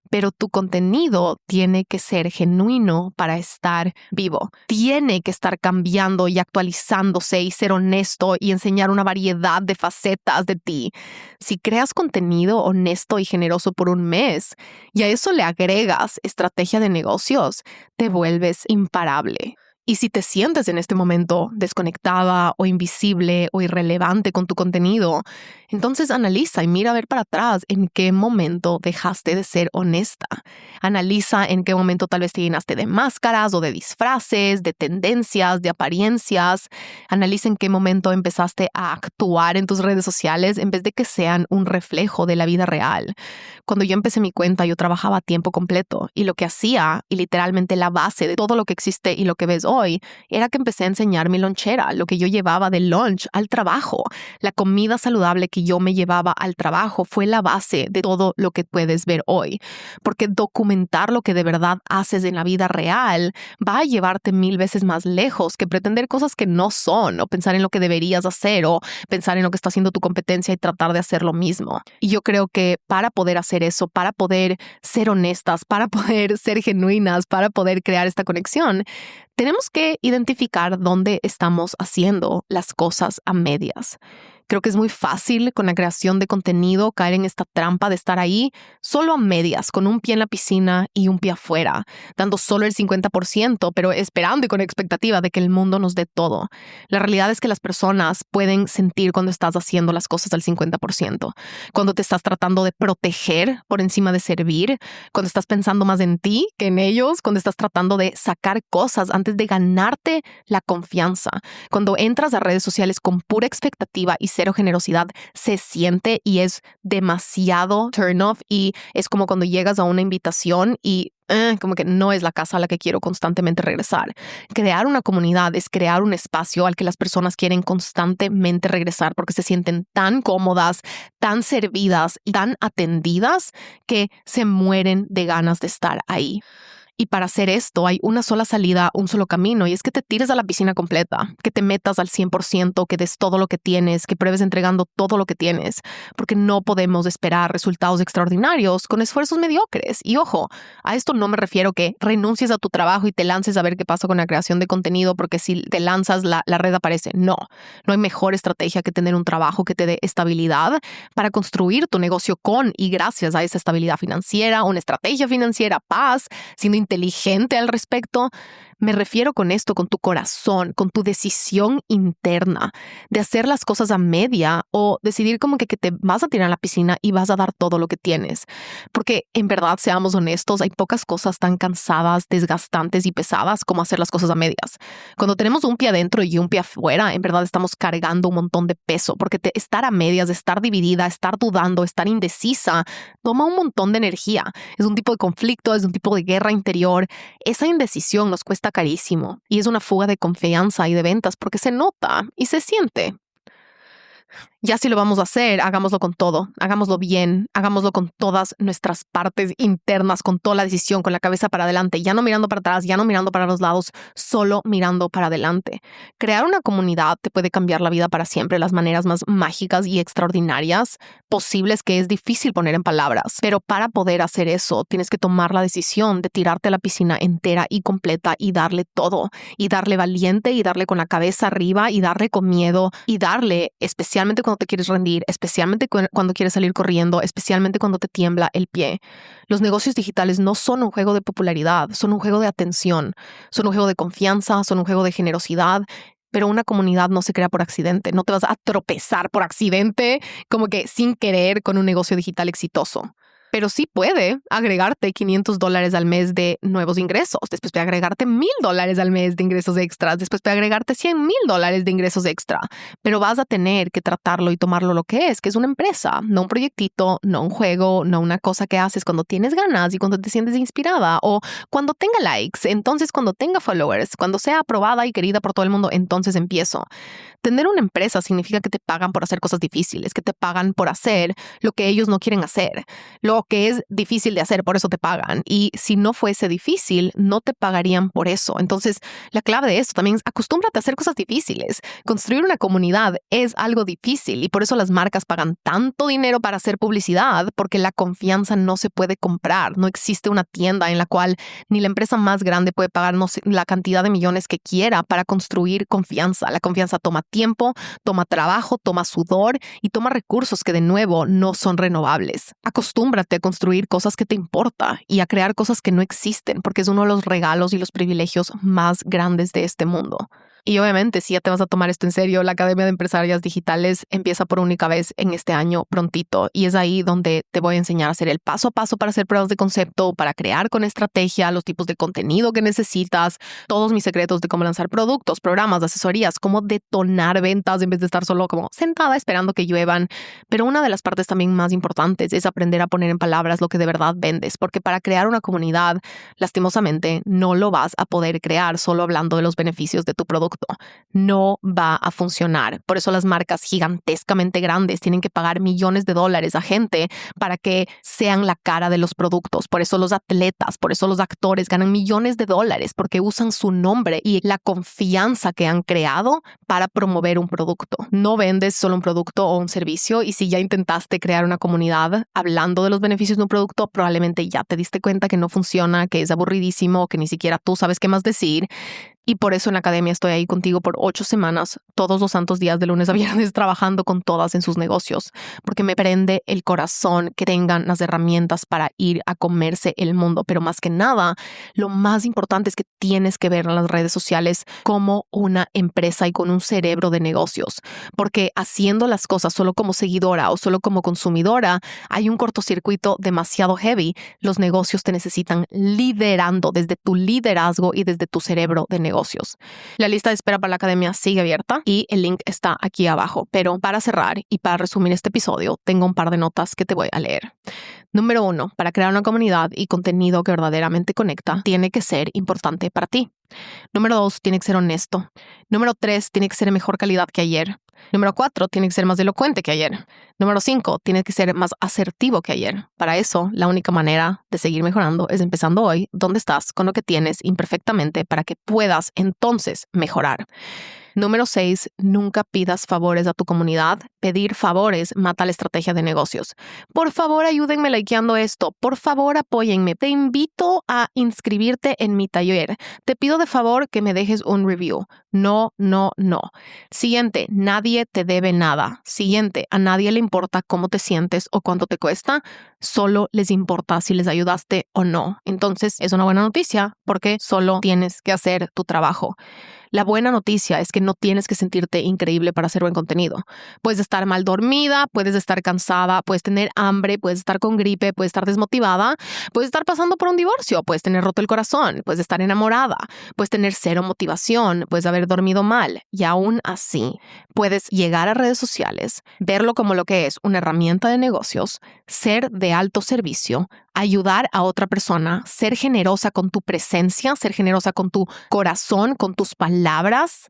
Pero tu contenido tiene que ser genuino para estar vivo. Tiene que estar cambiando y actualizándose y ser honesto y enseñar una variedad de facetas de ti. Si creas contenido honesto y generoso por un mes y a eso le agregas estrategia de negocios, te vuelves imparable. Y si te sientes en este momento desconectada o invisible o irrelevante con tu contenido, entonces analiza y mira a ver para atrás en qué momento dejaste de ser honesta. Analiza en qué momento tal vez te llenaste de máscaras o de disfraces, de tendencias, de apariencias. Analiza en qué momento empezaste a actuar en tus redes sociales en vez de que sean un reflejo de la vida real. Cuando yo empecé mi cuenta, yo trabajaba a tiempo completo y lo que hacía, y literalmente la base de todo lo que existe y lo que ves hoy, era que empecé a enseñar mi lonchera, lo que yo llevaba de lunch al trabajo. La comida saludable que yo me llevaba al trabajo fue la base de todo lo que puedes ver hoy. Porque documentar lo que de verdad haces en la vida real va a llevarte 1000 veces más lejos que pretender cosas que no son, o pensar en lo que deberías hacer, o pensar en lo que está haciendo tu competencia y tratar de hacer lo mismo. Y yo creo que para poder hacer eso, para poder ser honestas, para poder ser genuinas, para poder crear esta conexión, tenemos que identificar dónde estamos haciendo las cosas a medias. Creo que es muy fácil con la creación de contenido caer en esta trampa de estar ahí solo a medias, con un pie en la piscina y un pie afuera, dando solo el 50%, pero esperando y con expectativa de que el mundo nos dé todo. La realidad es que las personas pueden sentir cuando estás haciendo las cosas al 50%, cuando te estás tratando de proteger por encima de servir, cuando estás pensando más en ti que en ellos, cuando estás tratando de sacar cosas antes de ganarte la confianza. Cuando entras a redes sociales con pura expectativa y cero generosidad, se siente y es demasiado turn off, y es como cuando llegas a una invitación y como que no es la casa a la que quiero constantemente regresar. Crear una comunidad es crear un espacio al que las personas quieren constantemente regresar porque se sienten tan cómodas, tan servidas y tan atendidas que se mueren de ganas de estar ahí. Y para hacer esto hay una sola salida, un solo camino, y es que te tires a la piscina completa, que te metas al 100%, que des todo lo que tienes, que pruebes entregando todo lo que tienes, porque no podemos esperar resultados extraordinarios con esfuerzos mediocres. Y ojo, a esto no me refiero que renuncies a tu trabajo y te lances a ver qué pasa con la creación de contenido, porque si te lanzas la red aparece. No hay mejor estrategia que tener un trabajo que te dé estabilidad para construir tu negocio con y gracias a esa estabilidad financiera, una estrategia financiera, paz, siendo inteligente al respecto. Me refiero con esto, con tu corazón, con tu decisión interna de hacer las cosas a media o decidir como que te vas a tirar a la piscina y vas a dar todo lo que tienes. Porque en verdad, seamos honestos, hay pocas cosas tan cansadas, desgastantes y pesadas como hacer las cosas a medias. Cuando tenemos un pie adentro y un pie afuera, en verdad estamos cargando un montón de peso, porque estar a medias, estar dividida, estar dudando, estar indecisa, toma un montón de energía. Es un tipo de conflicto, es un tipo de guerra interior. Esa indecisión nos cuesta carísimo y es una fuga de confianza y de ventas porque se nota y se siente. Ya si lo vamos a hacer, hagámoslo con todo, hagámoslo bien, hagámoslo con todas nuestras partes internas, con toda la decisión, con la cabeza para adelante, ya no mirando para atrás, ya no mirando para los lados, solo mirando para adelante. Crear una comunidad te puede cambiar la vida para siempre, las maneras más mágicas y extraordinarias posibles que es difícil poner en palabras. Pero para poder hacer eso, tienes que tomar la decisión de tirarte a la piscina entera y completa y darle todo, y darle valiente y darle con la cabeza arriba y darle con miedo y darle especialmente cuando te quieres rendir, especialmente cuando quieres salir corriendo, especialmente cuando te tiembla el pie. Los negocios digitales no son un juego de popularidad, son un juego de atención, son un juego de confianza, son un juego de generosidad. Pero una comunidad no se crea por accidente. No te vas a tropezar por accidente, como que sin querer, con un negocio digital exitoso. Pero sí puede agregarte $500 al mes de nuevos ingresos. Después puede agregarte $1,000 al mes de ingresos extras. Después puede agregarte $100,000 de ingresos extra. Pero vas a tener que tratarlo y tomarlo lo que es una empresa, no un proyectito, no un juego, no una cosa que haces cuando tienes ganas y cuando te sientes inspirada o cuando tenga likes, entonces cuando tenga followers, cuando sea aprobada y querida por todo el mundo, entonces empiezo. Tener una empresa significa que te pagan por hacer cosas difíciles, que te pagan por hacer lo que ellos no quieren hacer, lo que es difícil de hacer, por eso te pagan. Y si no fuese difícil, no te pagarían por eso. Entonces, la clave de esto también es acostúmbrate a hacer cosas difíciles. Construir una comunidad es algo difícil y por eso las marcas pagan tanto dinero para hacer publicidad, porque la confianza no se puede comprar. No existe una tienda en la cual ni la empresa más grande puede pagar la cantidad de millones que quiera para construir confianza. La confianza toma tiempo, toma trabajo, toma sudor y toma recursos que de nuevo no son renovables. Acostúmbrate a construir cosas que te importan y a crear cosas que no existen, porque es uno de los regalos y los privilegios más grandes de este mundo. Y obviamente, si ya te vas a tomar esto en serio, la Academia de Empresarias Digitales empieza por única vez en este año prontito. Y es ahí donde te voy a enseñar a hacer el paso a paso para hacer pruebas de concepto, para crear con estrategia los tipos de contenido que necesitas, todos mis secretos de cómo lanzar productos, programas, asesorías, cómo detonar ventas en vez de estar solo como sentada esperando que lluevan. Pero una de las partes también más importantes es aprender a poner en palabras lo que de verdad vendes, porque para crear una comunidad, lastimosamente, no lo vas a poder crear solo hablando de los beneficios de tu producto. No va a funcionar. Por eso las marcas gigantescamente grandes tienen que pagar millones de dólares a gente para que sean la cara de los productos. Por eso los atletas, por eso los actores ganan millones de dólares, porque usan su nombre y la confianza que han creado para promover un producto. No vendes solo un producto o un servicio, y si ya intentaste crear una comunidad hablando de los beneficios de un producto, probablemente ya te diste cuenta que no funciona, que es aburridísimo, que ni siquiera tú sabes qué más decir. Y por eso en la academia estoy ahí contigo por 8 semanas, todos los santos días de lunes a viernes, trabajando con todas en sus negocios, porque me prende el corazón que tengan las herramientas para ir a comerse el mundo. Pero más que nada, lo más importante es que tienes que ver en las redes sociales como una empresa y con un cerebro de negocios, porque haciendo las cosas solo como seguidora o solo como consumidora, hay un cortocircuito demasiado heavy. Los negocios te necesitan liderando desde tu liderazgo y desde tu cerebro de negocios. La lista de espera para la academia sigue abierta y el link está aquí abajo. Pero para cerrar y para resumir este episodio, tengo un par de notas que te voy a leer. Número 1, para crear una comunidad y contenido que verdaderamente conecta, tiene que ser importante para ti. Número 2, tiene que ser honesto. Número 3, tiene que ser de mejor calidad que ayer. Número 4, tiene que ser más elocuente que ayer. Número 5, tiene que ser más asertivo que ayer. Para eso, la única manera de seguir mejorando es empezando hoy, donde estás, con lo que tienes imperfectamente, para que puedas entonces mejorar. Número 6, nunca pidas favores a tu comunidad. Pedir favores mata la estrategia de negocios. Por favor, ayúdenme likeando esto. Por favor, apóyenme. Te invito a inscribirte en mi taller. Te pido de favor que me dejes un review. No. Siguiente, nadie te debe nada. Siguiente, a nadie le importa cómo te sientes o cuánto te cuesta. Solo les importa si les ayudaste o no. Entonces, es una buena noticia porque solo tienes que hacer tu trabajo. La buena noticia es que no tienes que sentirte increíble para hacer buen contenido. Puedes estar mal dormida, puedes estar cansada, puedes tener hambre, puedes estar con gripe, puedes estar desmotivada, puedes estar pasando por un divorcio, puedes tener roto el corazón, puedes estar enamorada, puedes tener cero motivación, puedes haber dormido mal. Y aún así, puedes llegar a redes sociales, verlo como lo que es una herramienta de negocios, ser de alto servicio, ayudar a otra persona, ser generosa con tu presencia, ser generosa con tu corazón, con tus palabras.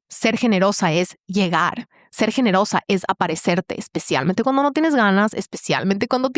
Ser generosa es llegar. Ser generosa es aparecerte, especialmente cuando no tienes ganas, especialmente cuando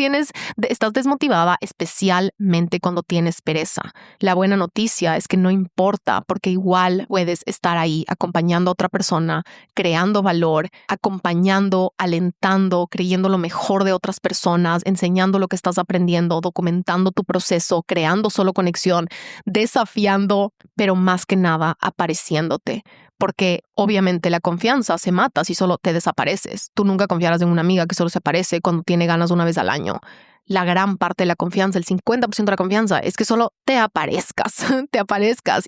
estás desmotivada, especialmente cuando tienes pereza. La buena noticia es que no importa, porque igual puedes estar ahí acompañando a otra persona, creando valor, acompañando, alentando, creyendo lo mejor de otras personas, enseñando lo que estás aprendiendo, documentando tu proceso, creando solo conexión, desafiando, pero más que nada apareciéndote. Porque obviamente la confianza se mata si solo te desapareces. Tú nunca confiarás en una amiga que solo se aparece cuando tiene ganas una vez al año. La gran parte de la confianza, el 50% de la confianza, es que solo te aparezcas,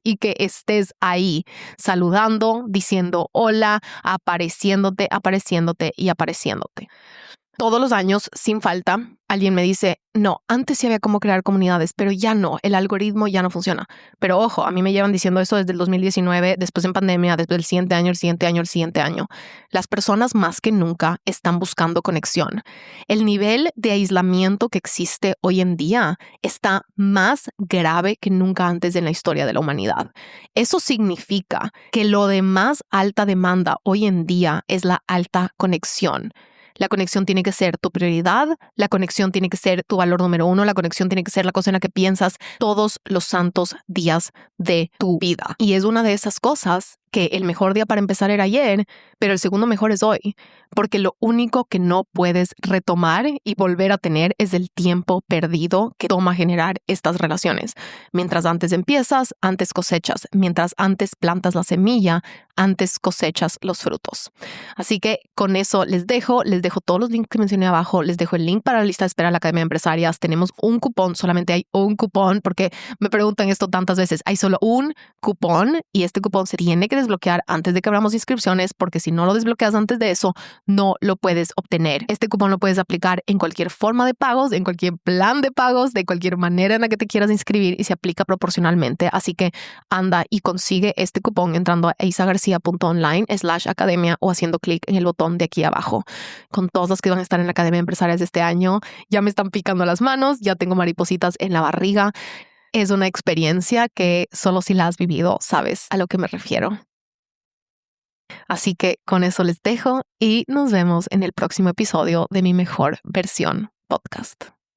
y que estés ahí saludando, diciendo hola, apareciéndote y apareciéndote. Todos los años, sin falta, alguien me dice, no, antes sí había cómo crear comunidades, pero ya no, el algoritmo ya no funciona. Pero ojo, a mí me llevan diciendo eso desde el 2019, después en pandemia, después del siguiente año. Las personas más que nunca están buscando conexión. El nivel de aislamiento que existe hoy en día está más grave que nunca antes en la historia de la humanidad. Eso significa que lo de más alta demanda hoy en día es la alta conexión. La conexión tiene que ser tu prioridad, la conexión tiene que ser tu valor número 1, la conexión tiene que ser la cosa en la que piensas todos los santos días de tu vida. Y es una de esas cosas que el mejor día para empezar era ayer, pero el segundo mejor es hoy, porque lo único que no puedes retomar y volver a tener es el tiempo perdido que toma generar estas relaciones. Mientras antes empiezas, antes cosechas. Mientras antes plantas la semilla, antes cosechas los frutos. Así que con eso les dejo todos los links que mencioné abajo, les dejo el link para la lista de espera de la Academia de Empresarias. Tenemos un cupón, solamente hay un cupón, porque me preguntan esto tantas veces. Hay solo un cupón y este cupón se tiene que desbloquear antes de que abramos inscripciones, porque si no lo desbloqueas antes de eso, no lo puedes obtener. Este cupón lo puedes aplicar en cualquier forma de pagos, en cualquier plan de pagos, de cualquier manera en la que te quieras inscribir y se aplica proporcionalmente. Así que anda y consigue este cupón entrando a isagarcia.online/academia o haciendo clic en el botón de aquí abajo. Con todos los que van a estar en la Academia de Empresarias de este año, ya me están picando las manos, ya tengo maripositas en la barriga. Es una experiencia que solo si la has vivido sabes a lo que me refiero. Así que con eso les dejo y nos vemos en el próximo episodio de Mi Mejor Versión Podcast.